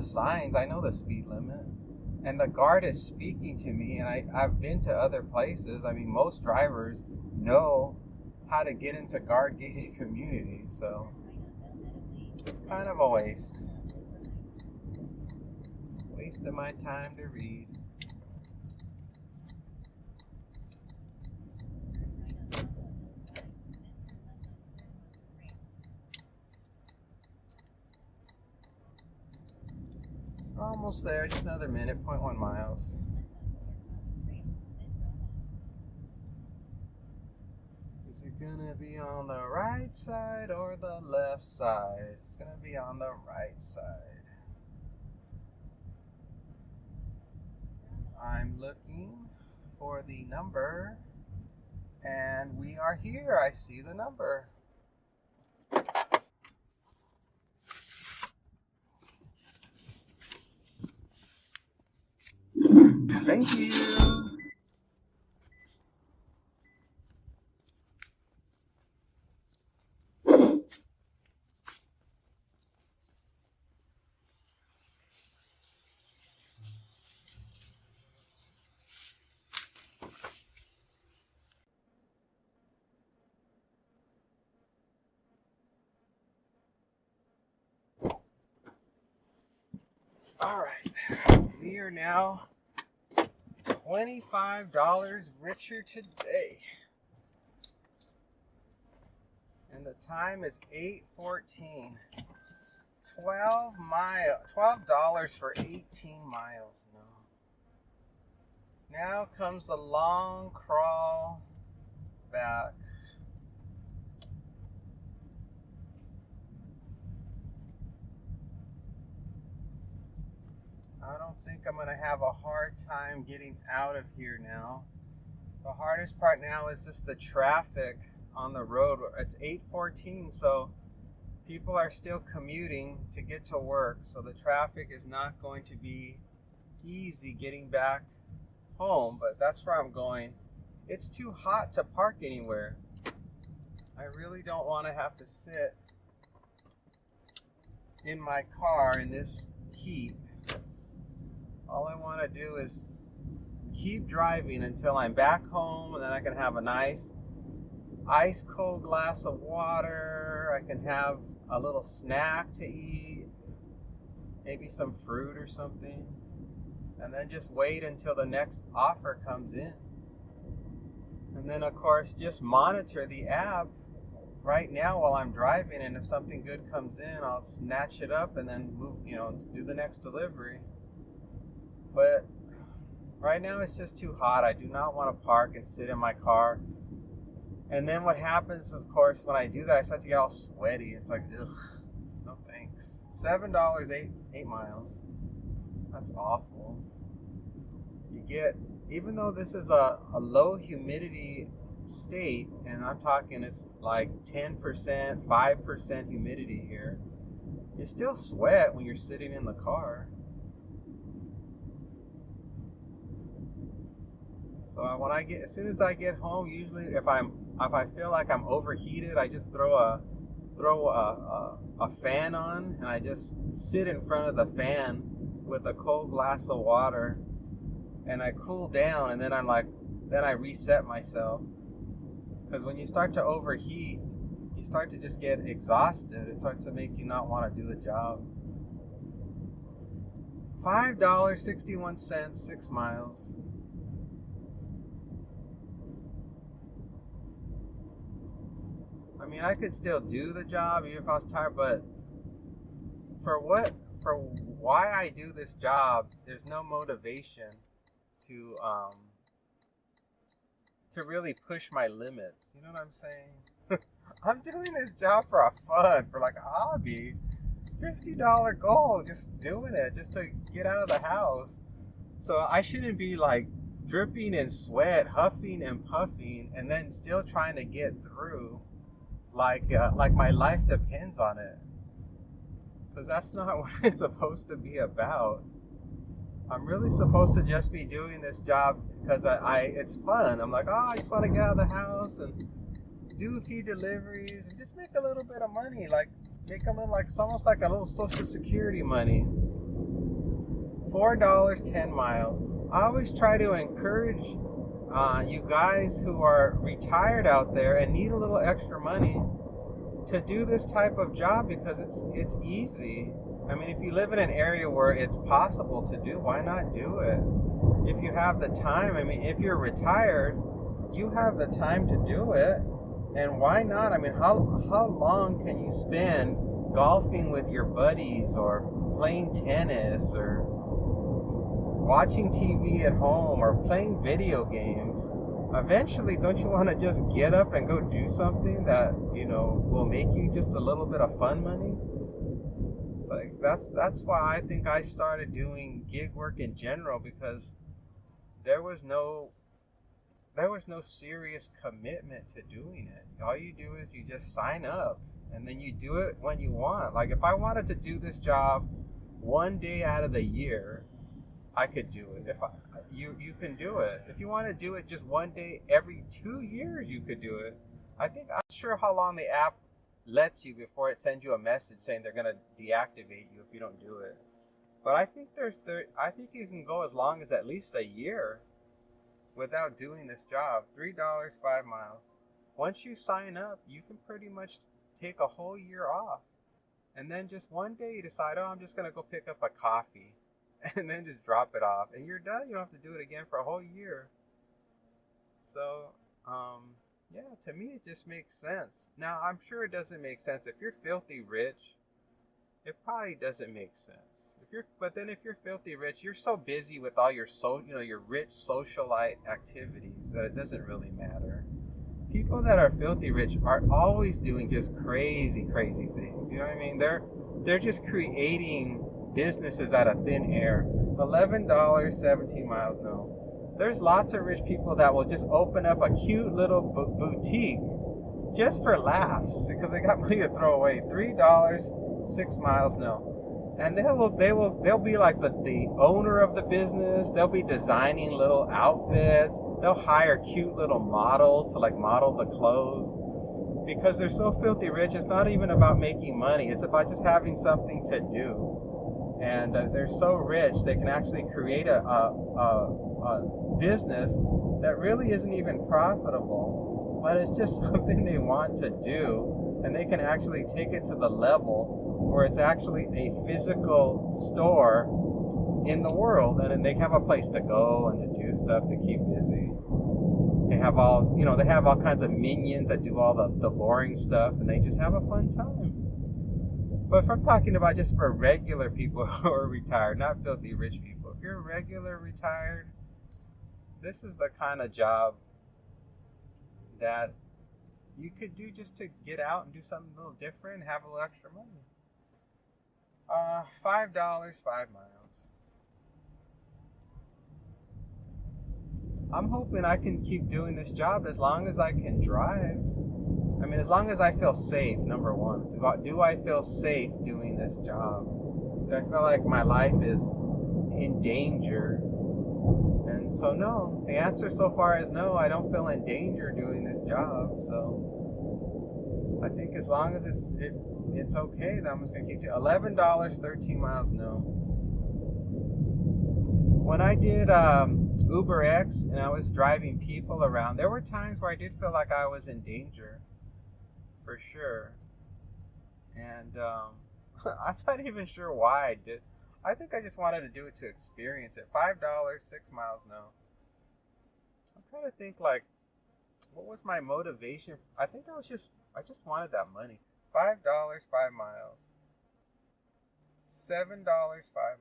signs. I know the speed limit, and the guard is speaking to me, and I've been to other places. Most drivers know how to get into guard gated communities, so Kind of a waste. Wasting my time to read. Almost there, just another minute, 0.1 miles. Is it gonna be on the right side or the left side? It's gonna be on the right side. I'm looking for the number, and we are here. I see the number. Thank you. All right, we are now $25 richer today. And the time is 8:14. $12 for 18 miles. Now comes the long crawl back. I don't think I'm going to have a hard time getting out of here now. The hardest part now is just the traffic on the road. It's 8:14, so people are still commuting to get to work. So the traffic is not going to be easy getting back home, but that's where I'm going. It's too hot to park anywhere. I really don't want to have to sit in my car in this heat. All I want to do is keep driving until I'm back home, and then I can have a nice ice cold glass of water. I can have a little snack to eat, maybe some fruit or something, and then just wait until the next offer comes in. And then of course just monitor the app right now while I'm driving, and if something good comes in, I'll snatch it up and then move, do the next delivery. But right now it's just too hot. I do not want to park and sit in my car. And then what happens, of course, when I do that, I start to get all sweaty. It's like, ugh, no thanks. $7, 8 miles. That's awful. You get, even though this is a low humidity state, and I'm talking it's like 10%, 5% humidity here, you still sweat when you're sitting in the car. So as soon as I get home, usually if I feel like I'm overheated, I just throw a fan on, and I just sit in front of the fan with a cold glass of water, and I cool down, and then I reset myself. Because when you start to overheat, you start to just get exhausted. It starts to make you not want to do the job. $5.61, 6 miles. I mean, I could still do the job even if I was tired, but for why I do this job, there's no motivation to really push my limits. You know what I'm saying? I'm doing this job for fun, for like a hobby. $50 goal, just doing it, just to get out of the house. So I shouldn't be like dripping in sweat, huffing and puffing, and then still trying to get through like my life depends on it. Because that's not what it's supposed to be about. I'm really supposed to just be doing this job because it's fun. I'm like, I just want to get out of the house and do a few deliveries and just make a little bit of money, like make a little, like it's almost like a little Social Security money. $4, 10 miles. I always try to encourage you guys who are retired out there and need a little extra money to do this type of job because it's easy. I mean, if you live in an area where it's possible to do, why not do it? If you have the time, I mean, if you're retired, you have the time to do it, and why not? I mean, how long can you spend golfing with your buddies or playing tennis or watching TV at home or playing video games? Eventually, don't you want to just get up and go do something that, will make you just a little bit of fun money? It's like that's why I think I started doing gig work in general, because there was no serious commitment to doing it. All you do is you just sign up and then you do it when you want. Like if I wanted to do this job one day out of the year, I could do it. You can do it. If you want to do it just one day every 2 years, you could do it. I'm not sure how long the app lets you before it sends you a message saying they're gonna deactivate you if you don't do it. But I think I think you can go as long as at least a year without doing this job. $3, 5 miles. Once you sign up, you can pretty much take a whole year off. And then just one day you decide, oh, I'm just going to go pick up a coffee. And then just drop it off. And you're done. You don't have to do it again for a whole year. So, yeah, to me it just makes sense. Now, I'm sure it doesn't make sense. If you're filthy rich, it probably doesn't make sense. But then if you're filthy rich, you're so busy with all your your rich socialite activities that it doesn't really matter. People that are filthy rich are always doing just crazy things. You know what I mean? They're just creating businesses out of thin air. $11, 17 miles. No, there's lots of rich people that will just open up a cute little boutique just for laughs because they got money to throw away. $3, 6 miles. No. And they'll be like the owner of the business. They'll be designing little outfits. They'll hire cute little models to like model the clothes, because they're so filthy rich. It's not even about making money. It's about just having something to do. And they're so rich they can actually create a business that really isn't even profitable, but it's just something they want to do, and they can actually take it to the level where it's actually a physical store in the world, and then they have a place to go and to do stuff to keep busy. They have all kinds of minions that do all the boring stuff, and they just have a fun time. But if I'm talking about just for regular people who are retired, not filthy rich people, if you're regular retired, this is the kind of job that you could do just to get out and do something a little different and have a little extra money. $5, 5 miles. I'm hoping I can keep doing this job as long as I can drive. I mean, as long as I feel safe, number one. Do I feel safe doing this job? Do I feel like my life is in danger? And so no. The answer so far is no, I don't feel in danger doing this job. So I think as long as it's okay, then I'm just going to keep it. $11, 13 miles, no. When I did UberX and I was driving people around, there were times where I did feel like I was in danger, for sure. And I'm not even sure why I did. I think I just wanted to do it to experience it. $5, 6 miles, no. I'm trying to think, like, what was my motivation? I think I just wanted that money. $5, 5 miles. $7, 5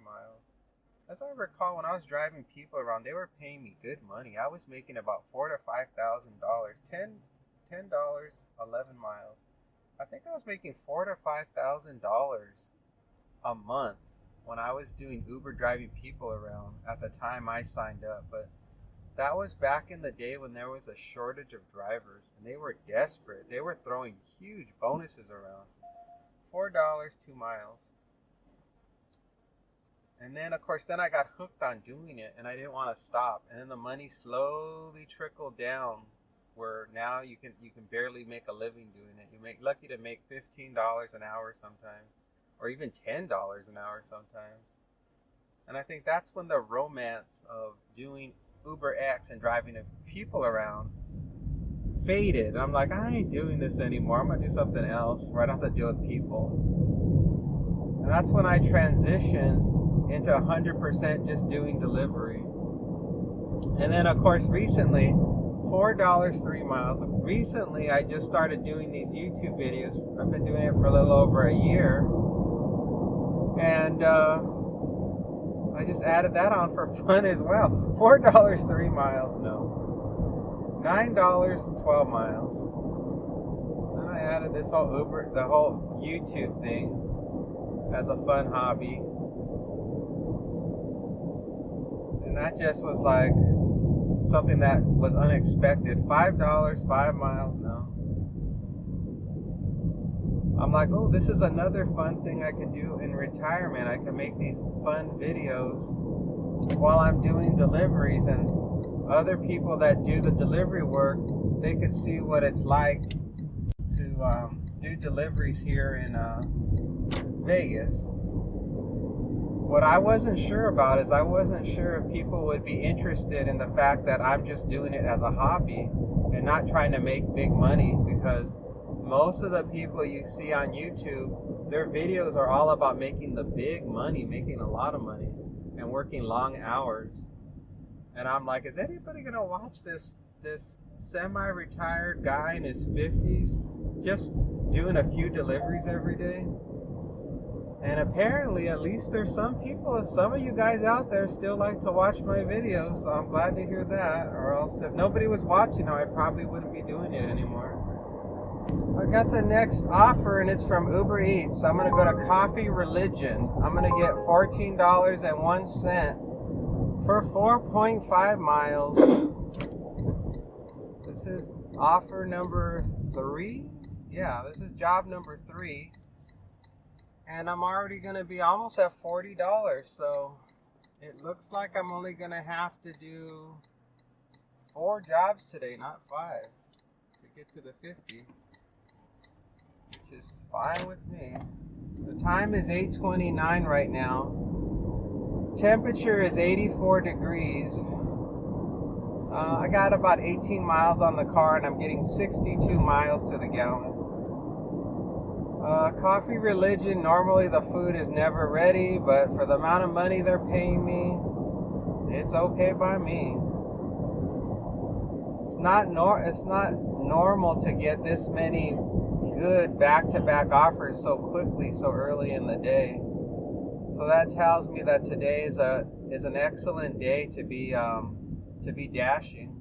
miles. As I recall, when I was driving people around, they were paying me good money. I was making about $4,000 to $5,000. $10, 11 miles. I think I was making $4,000 to $5,000 a month when I was doing Uber driving people around at the time I signed up. But that was back in the day when there was a shortage of drivers, and they were desperate. They were throwing huge bonuses around. $4, 2 miles. And then, of course, I got hooked on doing it, and I didn't want to stop. And then the money slowly trickled down, where now you can barely make a living doing it. You're lucky to make $15 an hour sometimes, or even $10 an hour sometimes. And I think that's when the romance of doing UberX and driving people around faded. I'm like, I ain't doing this anymore. I'm gonna do something else where I don't have to deal with people. And that's when I transitioned into 100% just doing delivery. And then of course recently, $4 3 miles. Recently I just started doing these YouTube videos. I've been doing it for a little over a year. And I just added that on for fun as well. $4 3 miles, no. $9 12 miles. Then I added this whole the whole YouTube thing as a fun hobby. And that just was like something that was unexpected. $5 5 miles, no. I'm like, oh, this is another fun thing I can do in retirement. I can make these fun videos while I'm doing deliveries, and other people that do the delivery work, they could see what it's like to do deliveries here in Vegas. What I wasn't sure about is I wasn't sure if people would be interested in the fact that I'm just doing it as a hobby and not trying to make big money, because most of the people you see on YouTube, their videos are all about making the big money, making a lot of money, and working long hours. And I'm like, is anybody gonna watch this semi-retired guy in his 50s just doing a few deliveries every day? And apparently, at least there's some people, some of you guys out there still like to watch my videos, so I'm glad to hear that. Or else if nobody was watching, I probably wouldn't be doing it anymore. I got the next offer, and it's from Uber Eats. I'm going to go to Coffee Religion. I'm going to get $14.01 for 4.5 miles. This is offer number 3. Yeah, this is job number 3. And I'm already going to be almost at $40. So it looks like I'm only going to have to do 4 jobs today, not 5, to get to the 50. Which is fine with me. The time is 8:29 right now. Temperature is 84 degrees. I got about 18 miles on the car, and I'm getting 62 miles to the gallon. Coffee Religion, normally the food is never ready, but for the amount of money they're paying me, it's okay by me. It's not normal to get this many good back-to-back offers so quickly, so early in the day. So that tells me that today is an excellent day to be dashing.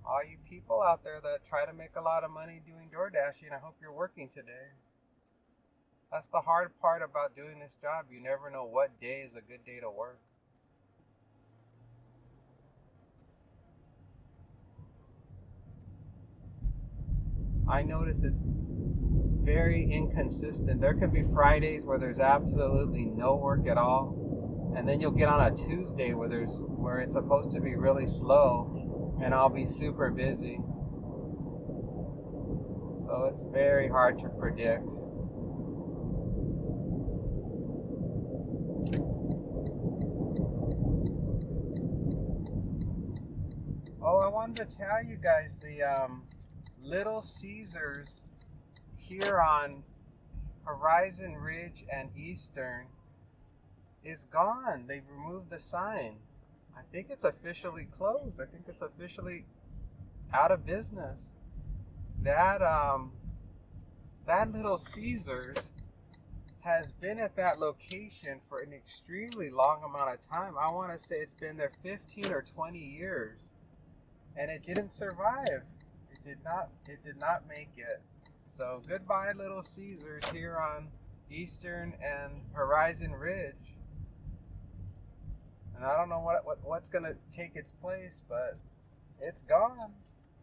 All you people out there that try to make a lot of money doing DoorDashing, I hope you're working today. That's the hard part about doing this job. You never know what day is a good day to work. I notice it's very inconsistent. There could be Fridays where there's absolutely no work at all, and then you'll get on a Tuesday where it's supposed to be really slow, and I'll be super busy. So it's very hard to predict. Oh, I wanted to tell you guys the Little Caesars here on Horizon Ridge and Eastern is gone. They've removed the sign. I think it's officially closed. I think it's officially out of business. That Little Caesars has been at that location for an extremely long amount of time. I want to say it's been there 15 or 20 years. And it didn't survive. It did not make it. So goodbye, Little Caesars here on Eastern and Horizon Ridge. And I don't know what's gonna take its place, but it's gone.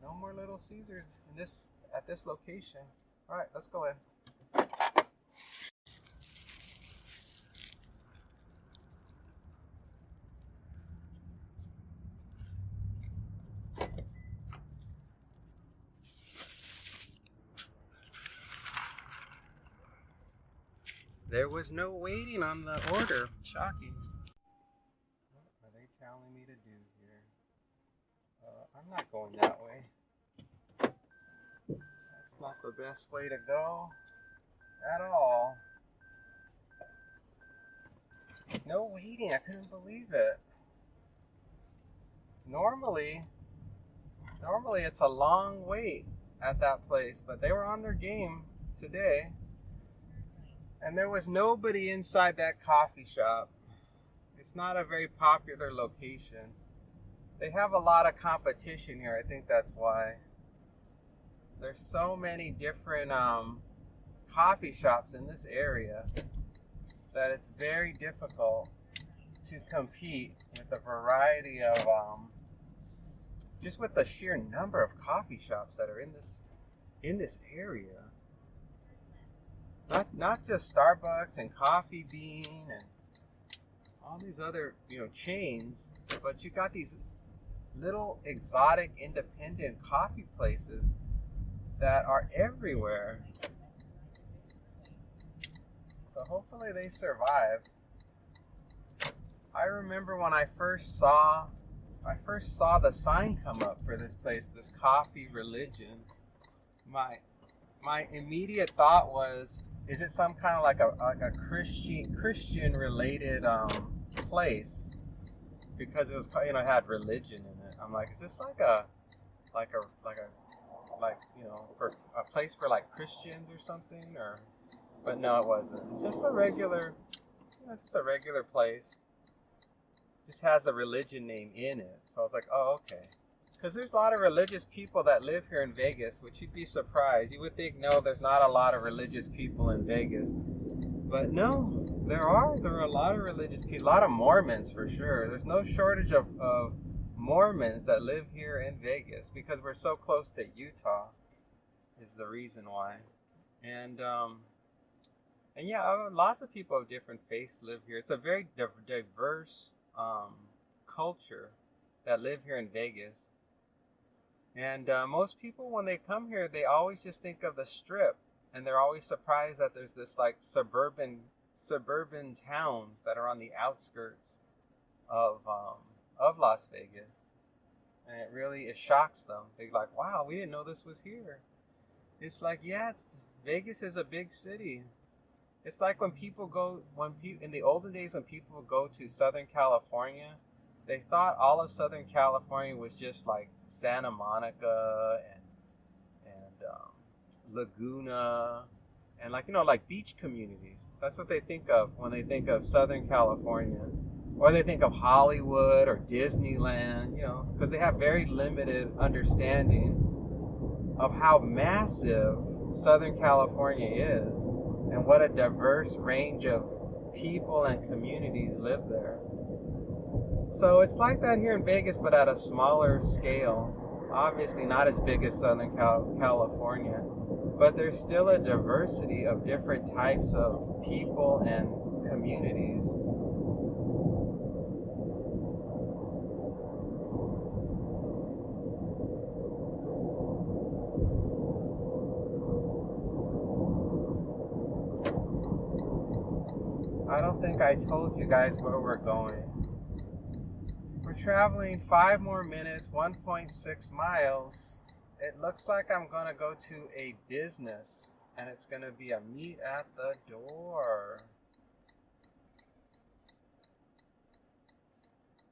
No more Little Caesars at this location. All right, let's go in. There was no waiting on the order. Shocking. What are they telling me to do here? I'm I'm not going that way. That's not the best way to go at all. No waiting, I couldn't believe it. Normally it's a long wait at that place, but they were on their game today. And there was nobody inside that coffee shop. It's not a very popular location. They have a lot of competition here. I think that's why. There's so many different coffee shops in this area that it's very difficult to compete with the variety of just with the sheer number of coffee shops that are in this area. Not just Starbucks and Coffee Bean and all these other chains, but you got these little exotic independent coffee places that are everywhere. So hopefully they survive. I remember when I first saw the sign come up for this place, this Coffee Religion. My immediate thought was, is it some kind of like a Christian related place? Because it was, it had religion in it. I'm like, is this for a place for like Christians or something? But no, it wasn't. It's just a regular place. Just has the religion name in it. So I was like, oh, okay. Because there's a lot of religious people that live here in Vegas, which you'd be surprised. You would think, no, there's not a lot of religious people in Vegas. But no, there are a lot of religious people, a lot of Mormons for sure. There's no shortage of Mormons that live here in Vegas because we're so close to Utah is the reason why. And yeah, lots of people of different faiths live here. It's a very diverse culture that live here in Vegas. And most people, when they come here, they always just think of the Strip, and they're always surprised that there's this like suburban towns that are on the outskirts of Las Vegas, and it shocks them. They're like, "Wow, we didn't know this was here." It's like, yeah, Vegas is a big city. It's like in the olden days when people would go to Southern California, they thought all of Southern California was just like Santa Monica and Laguna and like beach communities. That's what they think of when they think of Southern California, or they think of Hollywood or Disneyland, because they have very limited understanding of how massive Southern California is and what a diverse range of people and communities live there. So it's like that here in Vegas, but at a smaller scale. Obviously not as big as Southern California, but there's still a diversity of different types of people and communities. I don't think I told you guys where we're going. We're traveling 5 more minutes, 1.6 miles. It looks like I'm going to go to a business, and it's going to be a meet at the door.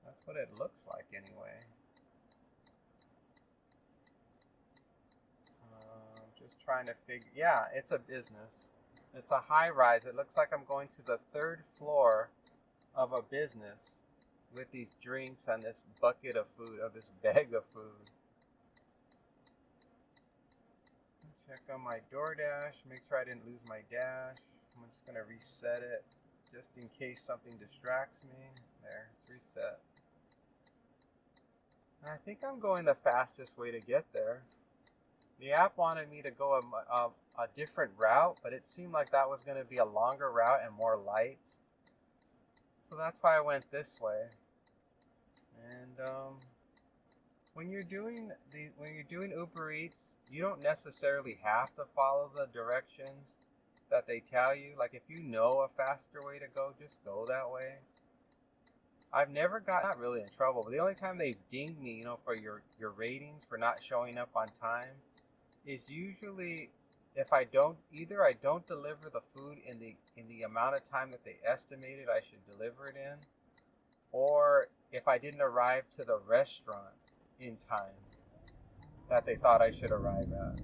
That's what it looks like anyway. Just trying to figure, yeah, it's a business. It's a high rise. It looks like I'm going to the 3rd floor of a business with these drinks and this bucket of food, or this bag of food. Check on my DoorDash, make sure I didn't lose my dash. I'm just going to reset it just in case something distracts me. There, it's reset. And I think I'm going the fastest way to get there. The app wanted me to go a different route, but it seemed like that was going to be a longer route and more lights. So that's why I went this way. And when you're doing Uber Eats, you don't necessarily have to follow the directions that they tell you. Like if you know a faster way to go, just go that way. I've never got, not really in trouble, but the only time they've dinged me, for your ratings for not showing up on time is usually if I don't deliver the food in the amount of time that they estimated I should deliver it in, or if I didn't arrive to the restaurant in time that they thought I should arrive at.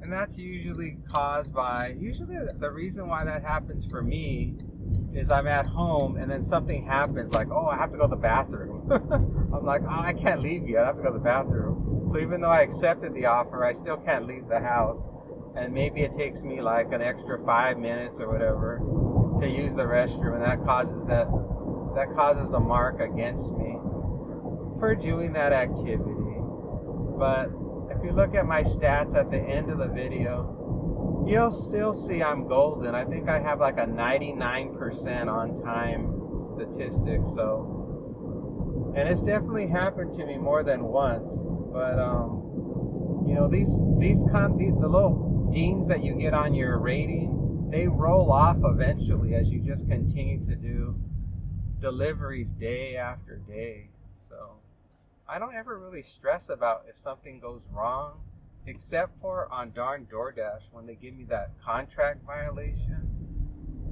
And that's usually caused by, the reason why that happens for me is I'm at home and then something happens like, oh, I have to go to the bathroom. I'm like, oh, I can't leave yet. I have to go to the bathroom. So even though I accepted the offer, I still can't leave the house. And maybe it takes me like an extra 5 minutes or whatever to use the restroom, and that causes a mark against me for doing that activity. But if you look at my stats at the end of the video, you'll still see I'm golden. I think I have like a 99% on time statistic. So, and it's definitely happened to me more than once. But the little dings that you get on your rating, they roll off eventually as you just continue to do deliveries day after day. So I don't ever really stress about if something goes wrong, except for on darn DoorDash when they give me that contract violation.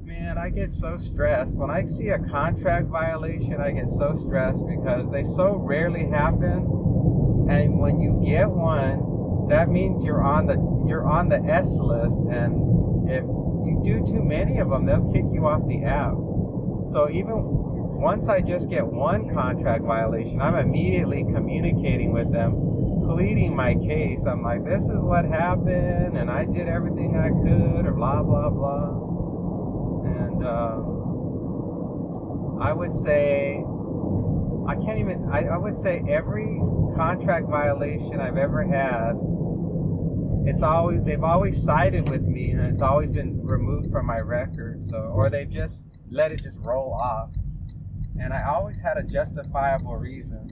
Man, I get so stressed. When I see a contract violation, I get so stressed because they so rarely happen. And when you get one, that means you're on the S list, and if you do too many of them, they'll kick you off the app. So even once I just get one contract violation, I'm immediately communicating with them, pleading my case. I'm like, this is what happened, and I did everything I could, or blah, blah, blah. And I would say, I would say every contract violation I've ever had, they've always sided with me, and it's always been removed from my record. So, or they've just let it just roll off. And I always had a justifiable reason,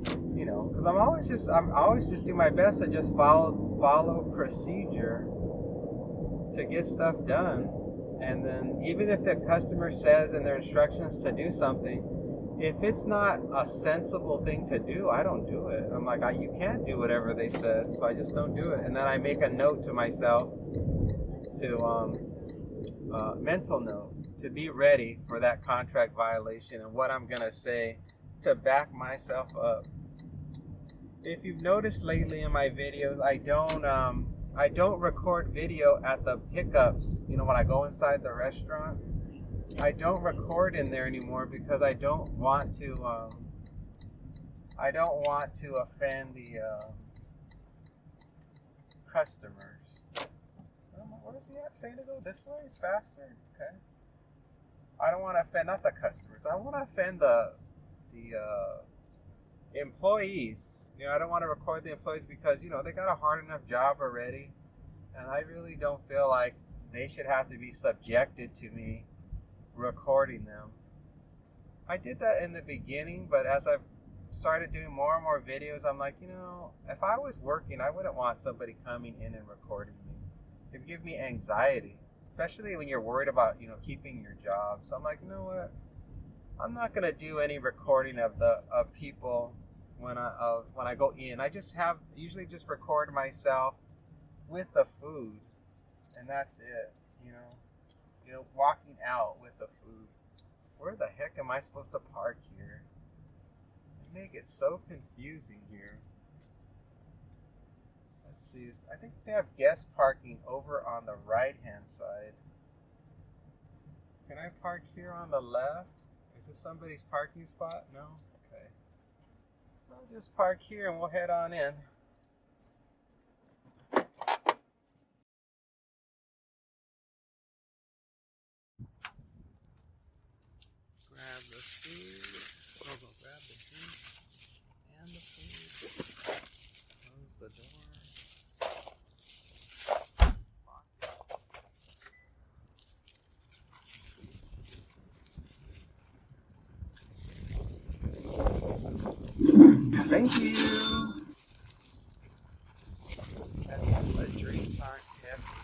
because I'm always just do my best to just follow procedure to get stuff done. And then even if the customer says in their instructions to do something, if it's not a sensible thing to do, I don't do it. I'm like, you can't do whatever they said, so I just don't do it. And then I make a note to myself, mental note, to be ready for that contract violation and what I'm gonna say to back myself up. If you've noticed lately in my videos, I don't record video at the pickups. When I go inside the restaurant, I don't record in there anymore because I don't want to offend the customers. What is he saying to go this way? It's faster. Okay. I don't want to offend not the customers. I want to offend the employees. I don't want to record the employees because they got a hard enough job already, and I really don't feel like they should have to be subjected to me recording them. I did that in the beginning, but as I've started doing more and more videos, I'm like, if I was working, I wouldn't want somebody coming in and recording me. It would give me anxiety, especially when you're worried about, keeping your job. So I'm like, you know what? I'm not gonna do any recording of people when I go in. I usually just record myself with the food, and that's it. Walking out with the food. Where the heck am I supposed to park here? They make it so confusing here. Let's see. I think they have guest parking over on the right-hand side. Can I park here on the left? Is this somebody's parking spot? No? Okay. I'll just park here and we'll head on in. Grab the food. We'll go grab the drinks and the food. Close the door. Thank you. At least the drinks aren't heavy.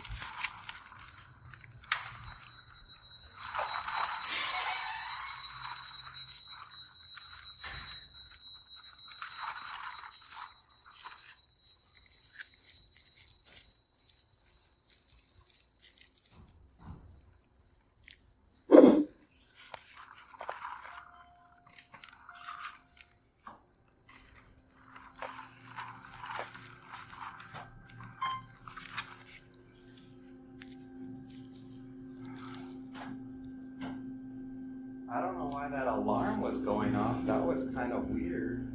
I don't know why that alarm was going off. That was kind of weird.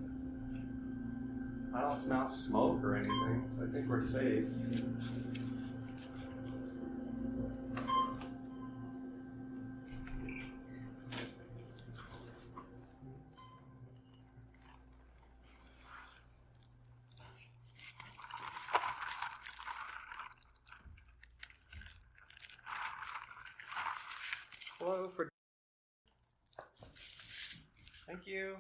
I don't smell smoke or anything, so I think we're safe. Hello for. Thank you.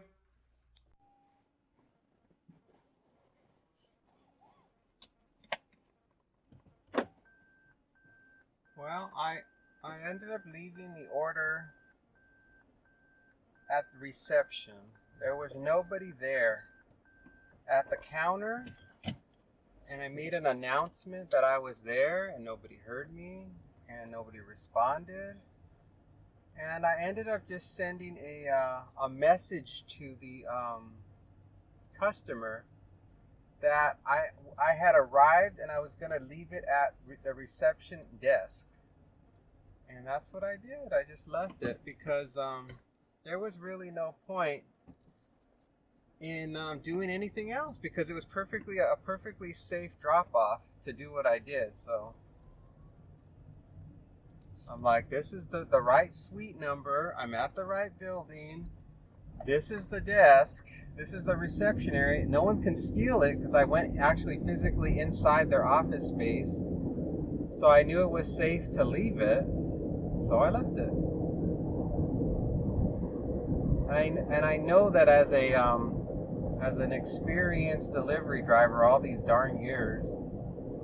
Well, I ended up leaving the order at the reception. There was nobody there at the counter, and I made an announcement that I was there, and nobody heard me, and nobody responded. And I ended up just sending a message to the customer that I had arrived and I was gonna leave it at the reception desk. And that's what I did. I just left it because there was really no point in doing anything else because it was a perfectly safe drop off to do what I did. So I'm like, this is the right suite number. I'm at the right building. This is the desk. This is the reception area. No one can steal it because I went actually physically inside their office space. So I knew it was safe to leave it. So I left it. And I know that as an experienced delivery driver all these darn years,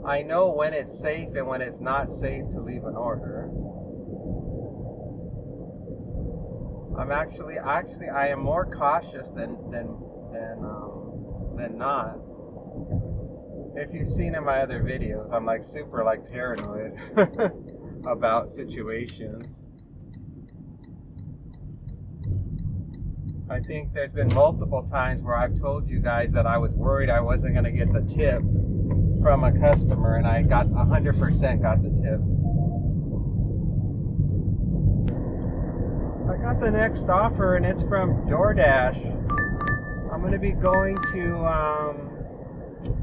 I know when it's safe and when it's not safe to leave an order. I am more cautious than not. If you've seen in my other videos, I'm like super like paranoid about situations. I think there's been multiple times where I've told you guys that I was worried I wasn't going to get the tip from a customer, and I got 100% got the tip. I got the next offer, and it's from DoorDash. I'm going to be going to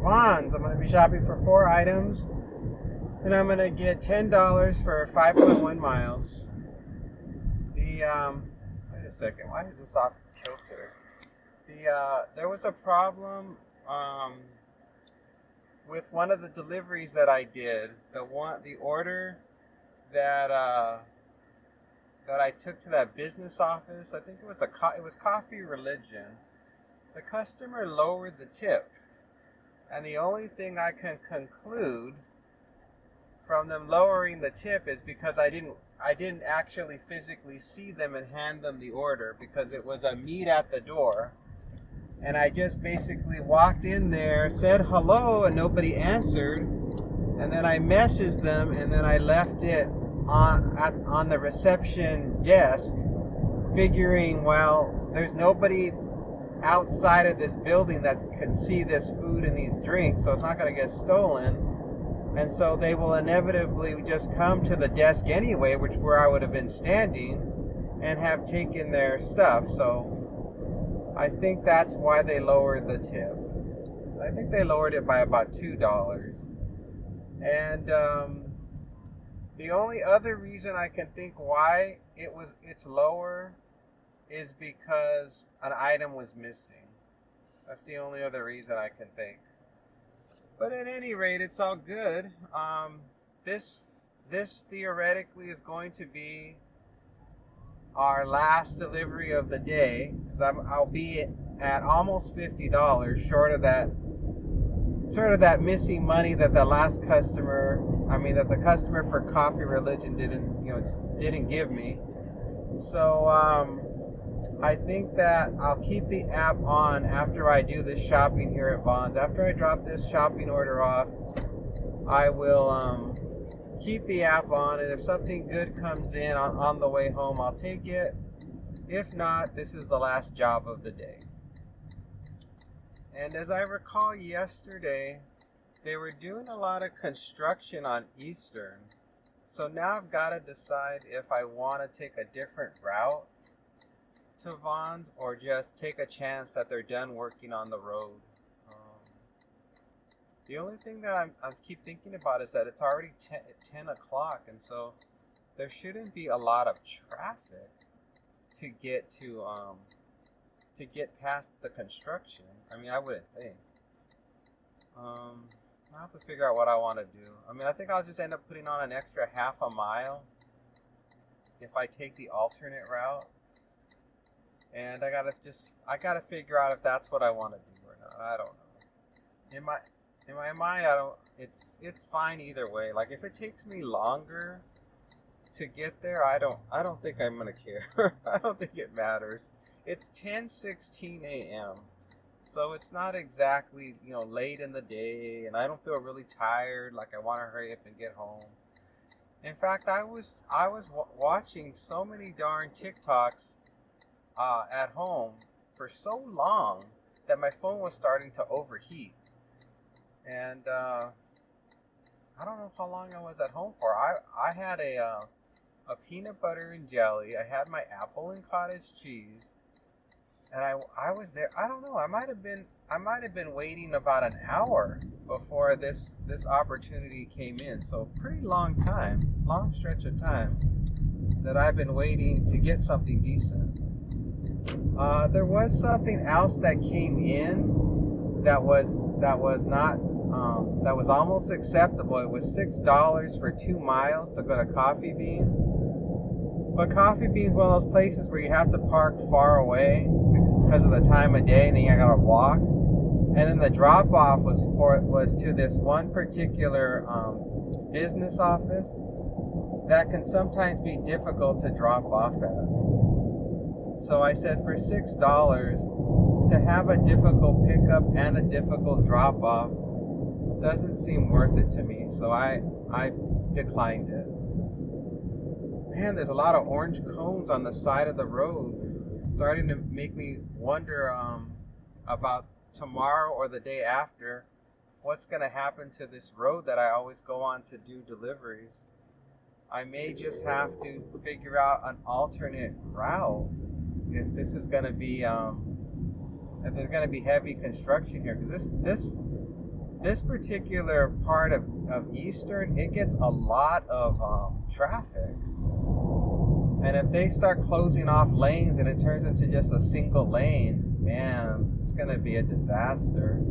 Vons. I'm going to be shopping for 4 items, and I'm going to get $10 for 5.1 miles. Wait a second. Why is this off kilter? There was a problem with one of the deliveries that I did. The order that I took to that business office. I think it was Coffee Religion. The customer lowered the tip, and the only thing I can conclude from them lowering the tip is because I didn't actually physically see them and hand them the order because it was a meet at the door, and I just basically walked in there, said hello, and nobody answered, and then I messaged them, and then I left it on the reception desk, figuring, well, there's nobody outside of this building that can see this food and these drinks, so it's not going to get stolen, and so they will inevitably just come to the desk anyway, where I would have been standing, and have taken their stuff. So I think that's why they lowered the tip. I think they lowered it by about $2. And the only other reason I can think why it's lower is because an item was missing. That's the only other reason I can think. But at any rate, it's all good. This theoretically is going to be our last delivery of the day, because I'll be at almost $50 short of that missing money that the customer for Coffee Religion didn't give me. So I think that I'll keep the app on after I do this shopping here at Vons. After I drop this shopping order off, I will keep the app on, and if something good comes in on the way home, I'll take it. If not, this is the last job of the day. And as I recall yesterday, they were doing a lot of construction on Eastern. So now I've got to decide if I want to take a different route to Vaughn's or just take a chance that they're done working on the road. The only thing that I keep thinking about is that it's already 10 o'clock, and so there shouldn't be a lot of traffic to get past the construction. I mean, I wouldn't think. I'll have to figure out what I want to do. I mean, I think I'll just end up putting on an extra half a mile if I take the alternate route. And I gotta figure out if that's what I want to do or not. I don't know. In my mind, it's fine either way. Like if it takes me longer to get there, I don't think I'm gonna care. I don't think it matters. It's 10:16 a.m. So it's not exactly, late in the day, and I don't feel really tired, like I want to hurry up and get home. In fact, I was watching so many darn TikToks at home for so long that my phone was starting to overheat. And I don't know how long I was at home for. I had a peanut butter and jelly. I had my apple and cottage cheese. And I was there. I don't know. I might have been waiting about an hour before this opportunity came in. So pretty long stretch of time that I've been waiting to get something decent. There was something else that came in that was almost acceptable. It was $6 for 2 miles to go to Coffee Bean. But Coffee Bean is one of those places where you have to park far away because of the time of day, and then you gotta walk. And then the drop off was to this one particular business office that can sometimes be difficult to drop off at. So I said for $6 to have a difficult pickup and a difficult drop off doesn't seem worth it to me. So I declined it. Man, there's a lot of orange cones on the side of the road. It's starting to make me wonder about tomorrow or the day after. What's going to happen to this road that I always go on to do deliveries? I may just have to figure out an alternate route if this is going to be if there's going to be heavy construction here, because this particular part of Eastern, it gets a lot of traffic. And if they start closing off lanes and it turns into just a single lane, man, it's going to be a disaster.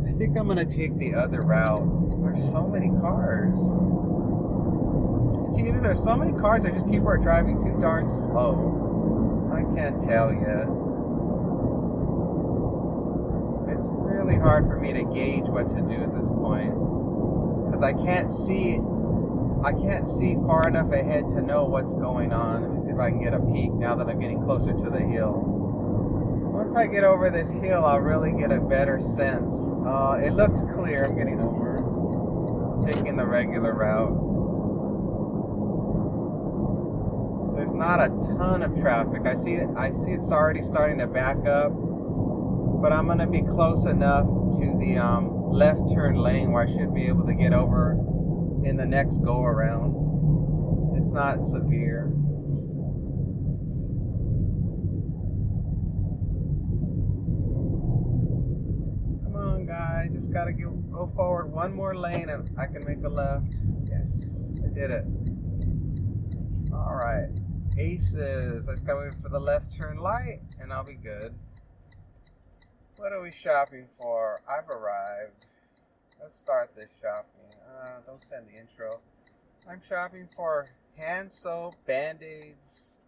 I think I'm going to take the other route. There's so many cars. See, either there's so many cars or just people are driving too darn slow. I can't tell yet. It's really hard for me to gauge what to do at this point, because I can't see far enough ahead to know what's going on. Let me see if I can get a peek now that I'm getting closer to the hill. Once I get over this hill, I'll really get a better sense. It looks clear. I'm getting over. I'm taking the regular route. There's not a ton of traffic. I see it's already starting to back up, but I'm going to be close enough to the left turn lane where I should be able to get over in the next go around. It's not severe. Come on, guys, just gotta go forward one more lane and I can make a left. Yes, I did it. All right, aces. I just gotta wait for the left turn light and I'll be good. What are we shopping for? I've arrived. Let's start this shopping. Don't send the intro. I'm shopping for hand soap, band-aids,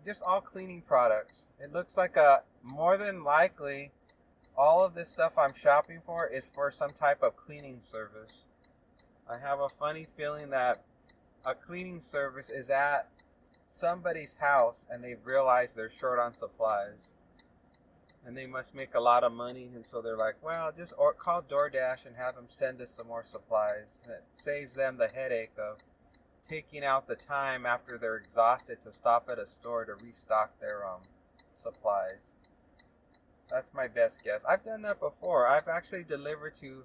just all cleaning products. It looks like more than likely all of this stuff I'm shopping for is for some type of cleaning service. I have a funny feeling that a cleaning service is at somebody's house and they've realized they're short on supplies. And they must make a lot of money, and so they're like, well, just call DoorDash and have them send us some more supplies. And it saves them the headache of taking out the time after they're exhausted to stop at a store to restock their supplies. That's my best guess. I've done that before. I've actually delivered to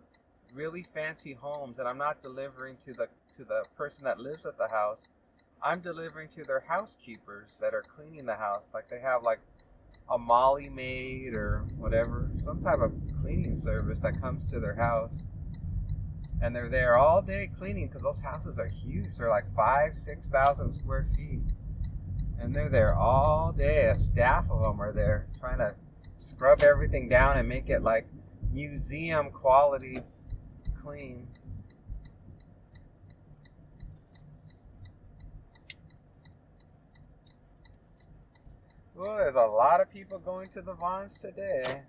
really fancy homes, and I'm not delivering to the person that lives at the house. I'm delivering to their housekeepers that are cleaning the house. Like they have like a Molly maid or whatever, some type of cleaning service that comes to their house. And they're there all day cleaning because those houses are huge. They're like 6,000 square feet. And they're there all day. A staff of them are there trying to scrub everything down and make it like museum quality clean. Well, there's a lot of people going to the Vons today.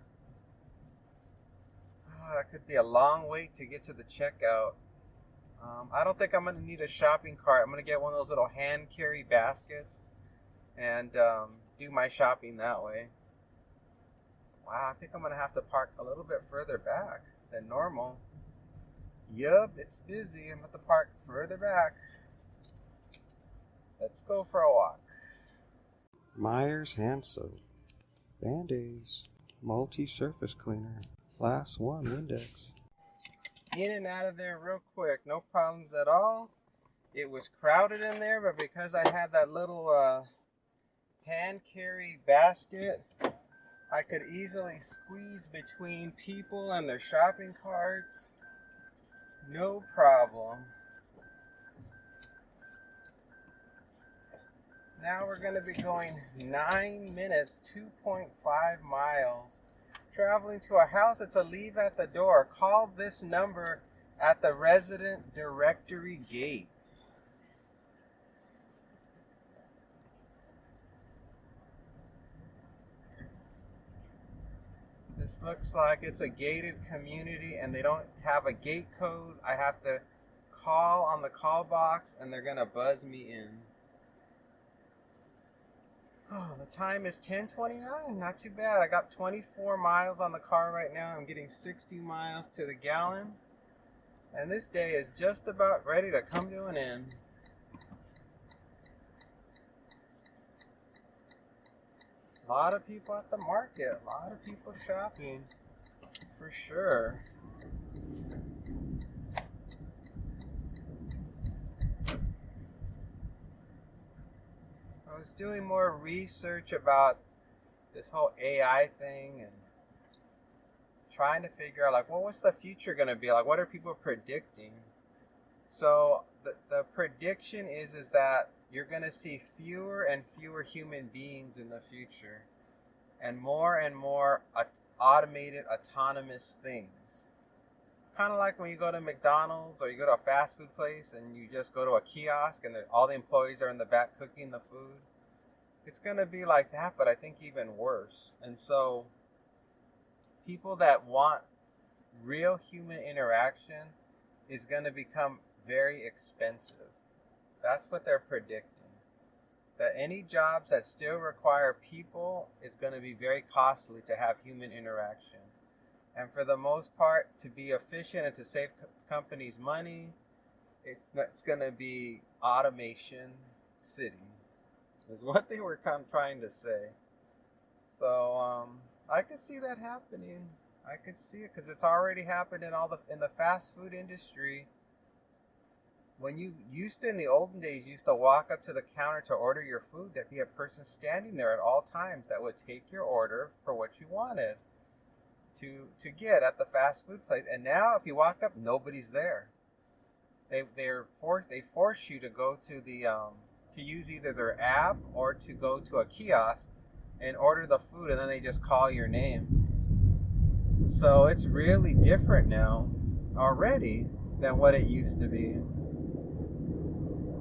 Oh, that could be a long wait to get to the checkout. I don't think I'm going to need a shopping cart. I'm going to get one of those little hand carry baskets and do my shopping that way. Wow, I think I'm going to have to park a little bit further back than normal. Yup, it's busy. I'm going to have to park further back. Let's go for a walk. Myers hand soap, Band-Aids, multi-surface cleaner, last one, Windex. In and out of there real quick, no problems at all. It was crowded in there, but because I had that little hand carry basket, I could easily squeeze between people and their shopping carts. No problem. Now we're going to be going 9 minutes, 2.5 miles, traveling to a house. It's a leave at the door. Call this number at the resident directory gate. This looks like it's a gated community and they don't have a gate code. I have to call on the call box and they're going to buzz me in. Oh, the time is 10:29. Not too bad. I got 24 miles on the car right now. I'm getting 60 miles to the gallon. And this day is just about ready to come to an end. A lot of people at the market. A lot of people shopping. For sure. I was doing more research about this whole AI thing and trying to figure out like, well, what's the future going to be like? What are people predicting? So the prediction is that you're going to see fewer and fewer human beings in the future and more automated, autonomous things. Kind of like when you go to McDonald's or you go to a fast food place and you just go to a kiosk and all the employees are in the back cooking the food. It's going to be like that, but I think even worse. And so people that want real human interaction is going to become very expensive. That's what they're predicting. That any jobs that still require people is going to be very costly to have human interaction. And for the most part, to be efficient and to save companies money, it's going to be automation city, is what they were kind of trying to say. So I could see that happening. I could see it because it's already happened in the fast food industry. When you used to, in the olden days, you used to walk up to the counter to order your food, there'd be a person standing there at all times that would take your order for what you wanted to get at the fast food place. And now if you walk up, nobody's there. They force you to go to the to use either their app or to go to a kiosk and order the food, and then they just call your name. So it's really different now already than what it used to be.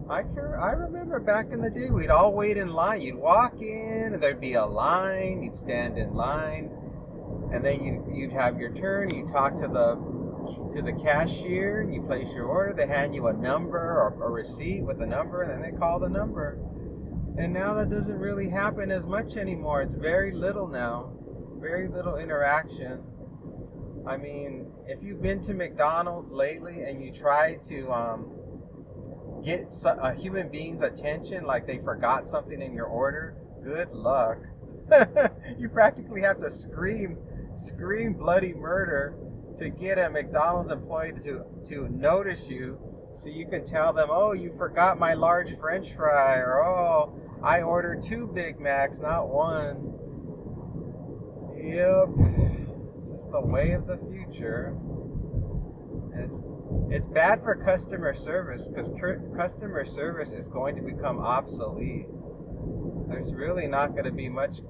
I remember back in the day, we'd all wait in line. You'd walk in, and there'd be a line. You'd stand in line, and then you'd have your turn. You talk to the cashier, and you place your order. They hand you a number or a receipt with a number, and then they call the number. And now that doesn't really happen as much anymore. It's very little now, very little interaction. I mean, if you've been to McDonald's lately and you try to get a human being's attention, like they forgot something in your order, good luck. You practically have to scream bloody murder to get a McDonald's employee to notice you So you can tell them, oh, you forgot my large French fry, or oh, I ordered 2 Big Macs, not 1. Yep, it's just the way of the future. It's bad for customer service because customer service is going to become obsolete. There's really not going to be much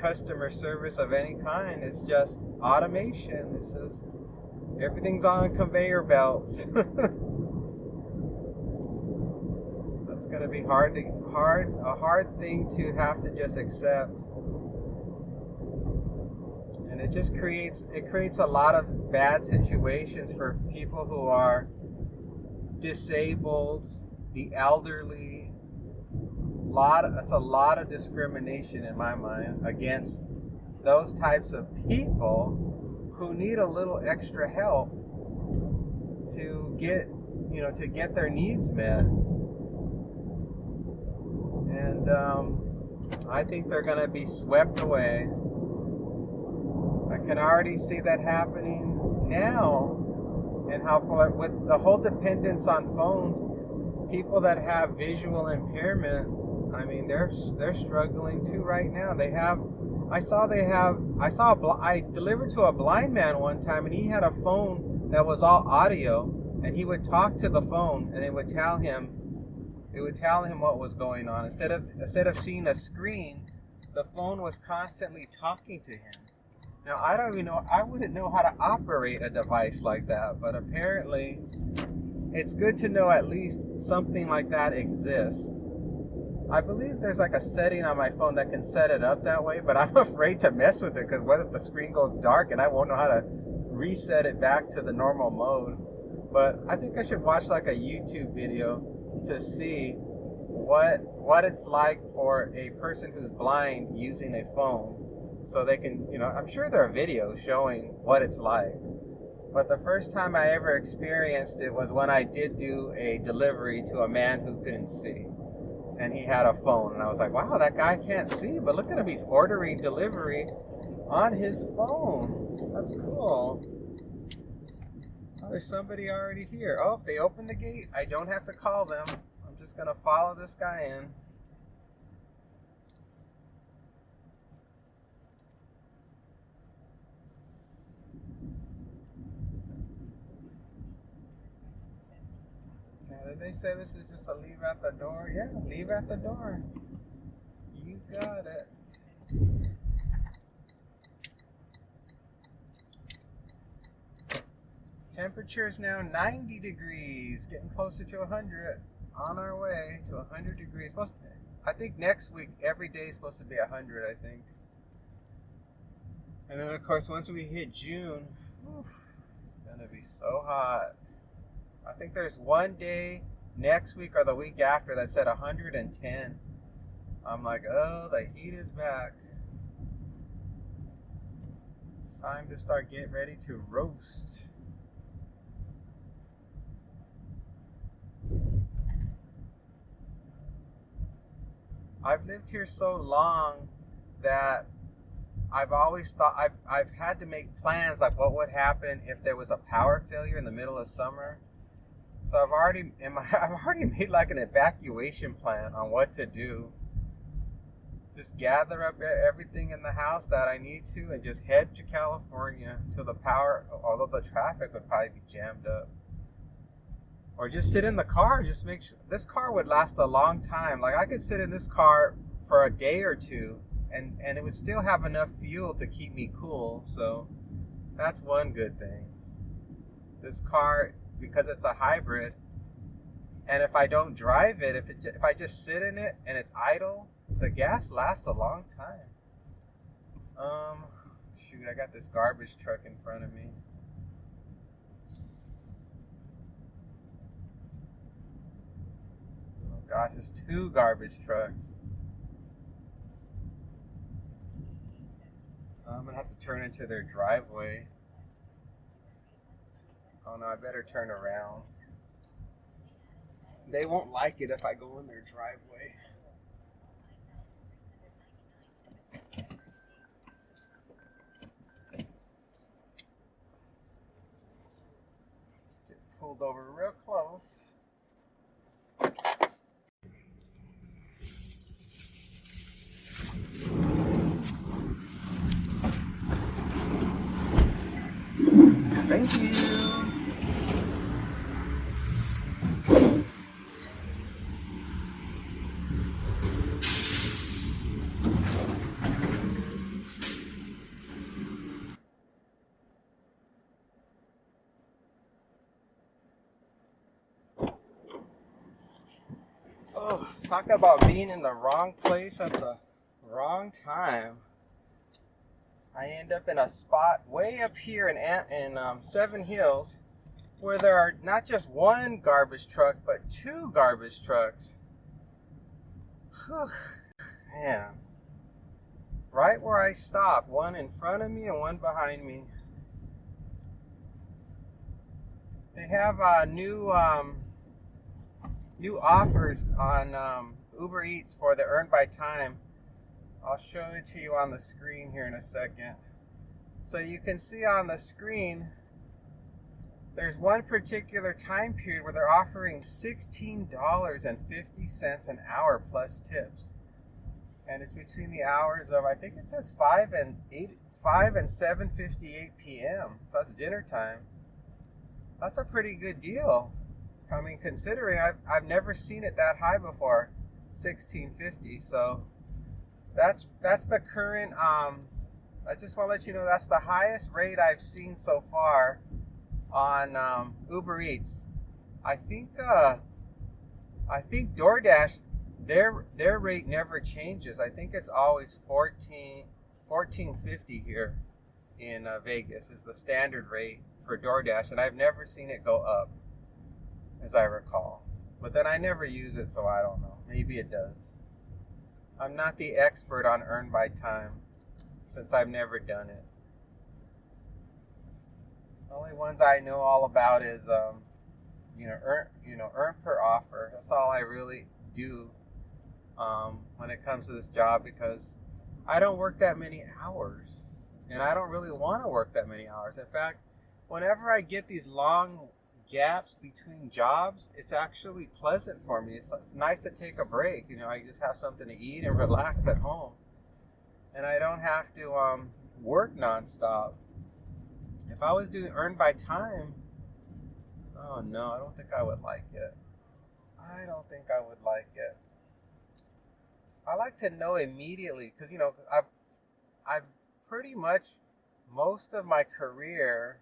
customer service of any kind. It's just automation. It's just everything's on conveyor belts. That's going to be a hard thing to have to just accept. And it just creates a lot of bad situations for people who are disabled, the elderly. It's a lot of discrimination in my mind against those types of people who need a little extra help to get their needs met. And I think they're going to be swept away. I can already see that happening now, and how with the whole dependence on phones, people that have visual impairment, I mean, they're struggling too right now. I delivered to a blind man one time, and he had a phone that was all audio, and he would talk to the phone, and it would tell him what was going on. Instead of seeing a screen, the phone was constantly talking to him. Now, I wouldn't know how to operate a device like that, but apparently it's good to know at least something like that exists. I believe there's like a setting on my phone that can set it up that way, but I'm afraid to mess with it because what if the screen goes dark and I won't know how to reset it back to the normal mode? But I think I should watch like a YouTube video to see what it's like for a person who's blind using a phone. So they can, I'm sure there are videos showing what it's like. But the first time I ever experienced it was when I did do a delivery to a man who couldn't see. And he had a phone. And I was like, wow, that guy can't see. But look at him, he's ordering delivery on his phone. That's cool. Oh, there's somebody already here. Oh, they opened the gate. I don't have to call them. I'm just going to follow this guy in. Did they say this is just a leave at the door? Yeah, leave at the door. You got it. Temperature is now 90 degrees, getting closer to 100. On our way to 100 degrees. I think next week every day is supposed to be 100, I think. And then of course once we hit June, it's gonna be so hot. I think there's one day next week or the week after that said 110. I'm like, oh, the heat is back. It's time to start getting ready to roast. I've lived here so long that I've always thought I've had to make plans like what would happen if there was a power failure in the middle of summer. So I've already made like an evacuation plan on what to do. Just gather up everything in the house that I need to and just head to California till the power, although the traffic would probably be jammed up. Or just sit in the car, just make sure. This car would last a long time. Like I could sit in this car for a day or two and it would still have enough fuel to keep me cool. So that's one good thing. This car, because it's a hybrid, and if I don't drive it, if I just sit in it and it's idle, the gas lasts a long time. Shoot, I got this garbage truck in front of me. Oh gosh, there's 2 garbage trucks. I'm gonna have to turn into their driveway. Oh no, I better turn around. They won't like it if I go in their driveway. pulled over real close. Thank you. Oh, talk about being in the wrong place at the wrong time. I end up in a spot way up here in Seven Hills where there are not just one garbage truck, but two garbage trucks. Whew, man. Right where I stopped, one in front of me and one behind me. They have new offers on Uber Eats for the Earn by Time. I'll show it to you on the screen here in a second. So you can see on the screen, there's one particular time period where they're offering $16.50 an hour plus tips. And it's between the hours of, I think it says 5 and 7:58 p.m. So that's dinner time. That's a pretty good deal. I mean, considering I've never seen it that high before, $16.50. So that's the current. I just want to let you know that's the highest rate I've seen so far on Uber Eats. I think DoorDash, their rate never changes. I think it's always $14.50 here in Vegas is the standard rate for DoorDash, and I've never seen it go up, as I recall. But then I never use it, so I don't know. Maybe it does. I'm not the expert on Earn by Time, since I've never done it. The only ones I know all about is earn per offer. That's all I really do when it comes to this job, because I don't work that many hours, and I don't really want to work that many hours. In fact, whenever I get these long gaps between jobs, it's actually pleasant for me. It's nice to take a break. I just have something to eat and relax at home, and I don't have to work nonstop. If I was doing Earn by Time, oh no, I don't think I would like it. I don't think I would like it. I like to know immediately, because I've pretty much most of my career,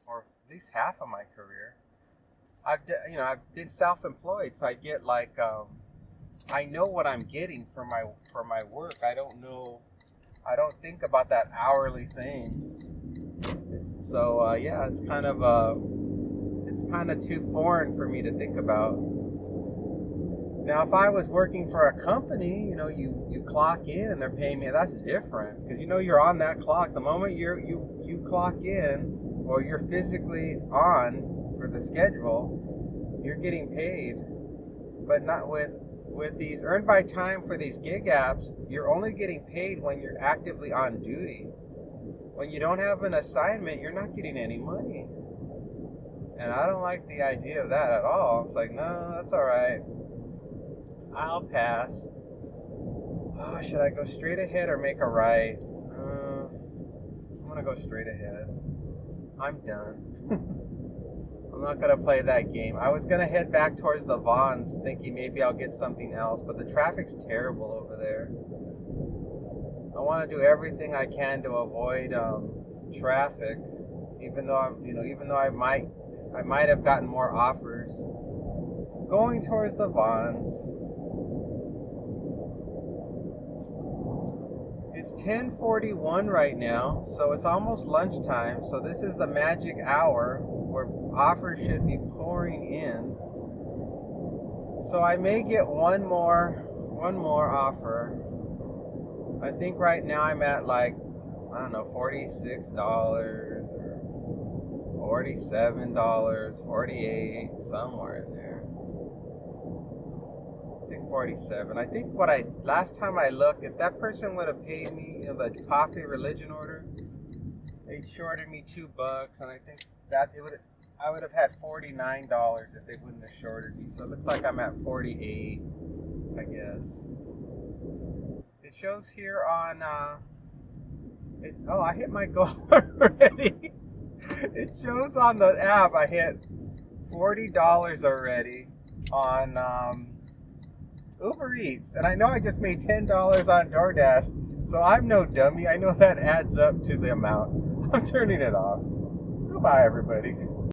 or at least half of my career, I've been self-employed, so I get I know what I'm getting for my work. I don't think about that hourly thing. So yeah, it's kind of too foreign for me to think about. Now, if I was working for a company, you clock in and they're paying me, that's different, because you're on that clock. The moment you clock in, or you're physically on for the schedule, you're getting paid. But not with these Earn by Time for these gig apps. You're only getting paid when you're actively on duty. When you don't have an assignment, you're not getting any money. And I don't like the idea of that at all. It's like, no, that's all right. I'll pass. Oh, should I go straight ahead or make a right? I'm gonna go straight ahead. I'm done. I'm not gonna play that game. I was gonna head back towards the Vons, thinking maybe I'll get something else, but the traffic's terrible over there. I want to do everything I can to avoid traffic, even though I might have gotten more offers. Going towards the Vons. It's 10:41 right now, so it's almost lunchtime. So this is the magic hour where offers should be pouring in. So I may get one more offer. I think right now I'm at $46 or $47, 48, somewhere in there. I think 47. I think last time I looked, if that person would have paid me the coffee religion order, they shorted me $2, and I think I would have had $49 if they wouldn't have shorted me. So it looks like I'm at 48, I guess. It shows here on, oh, I hit my goal already. It shows on the app I hit $40 already on Uber Eats. And I know I just made $10 on DoorDash. So I'm no dummy. I know that adds up to the amount. I'm turning it off. Goodbye, everybody.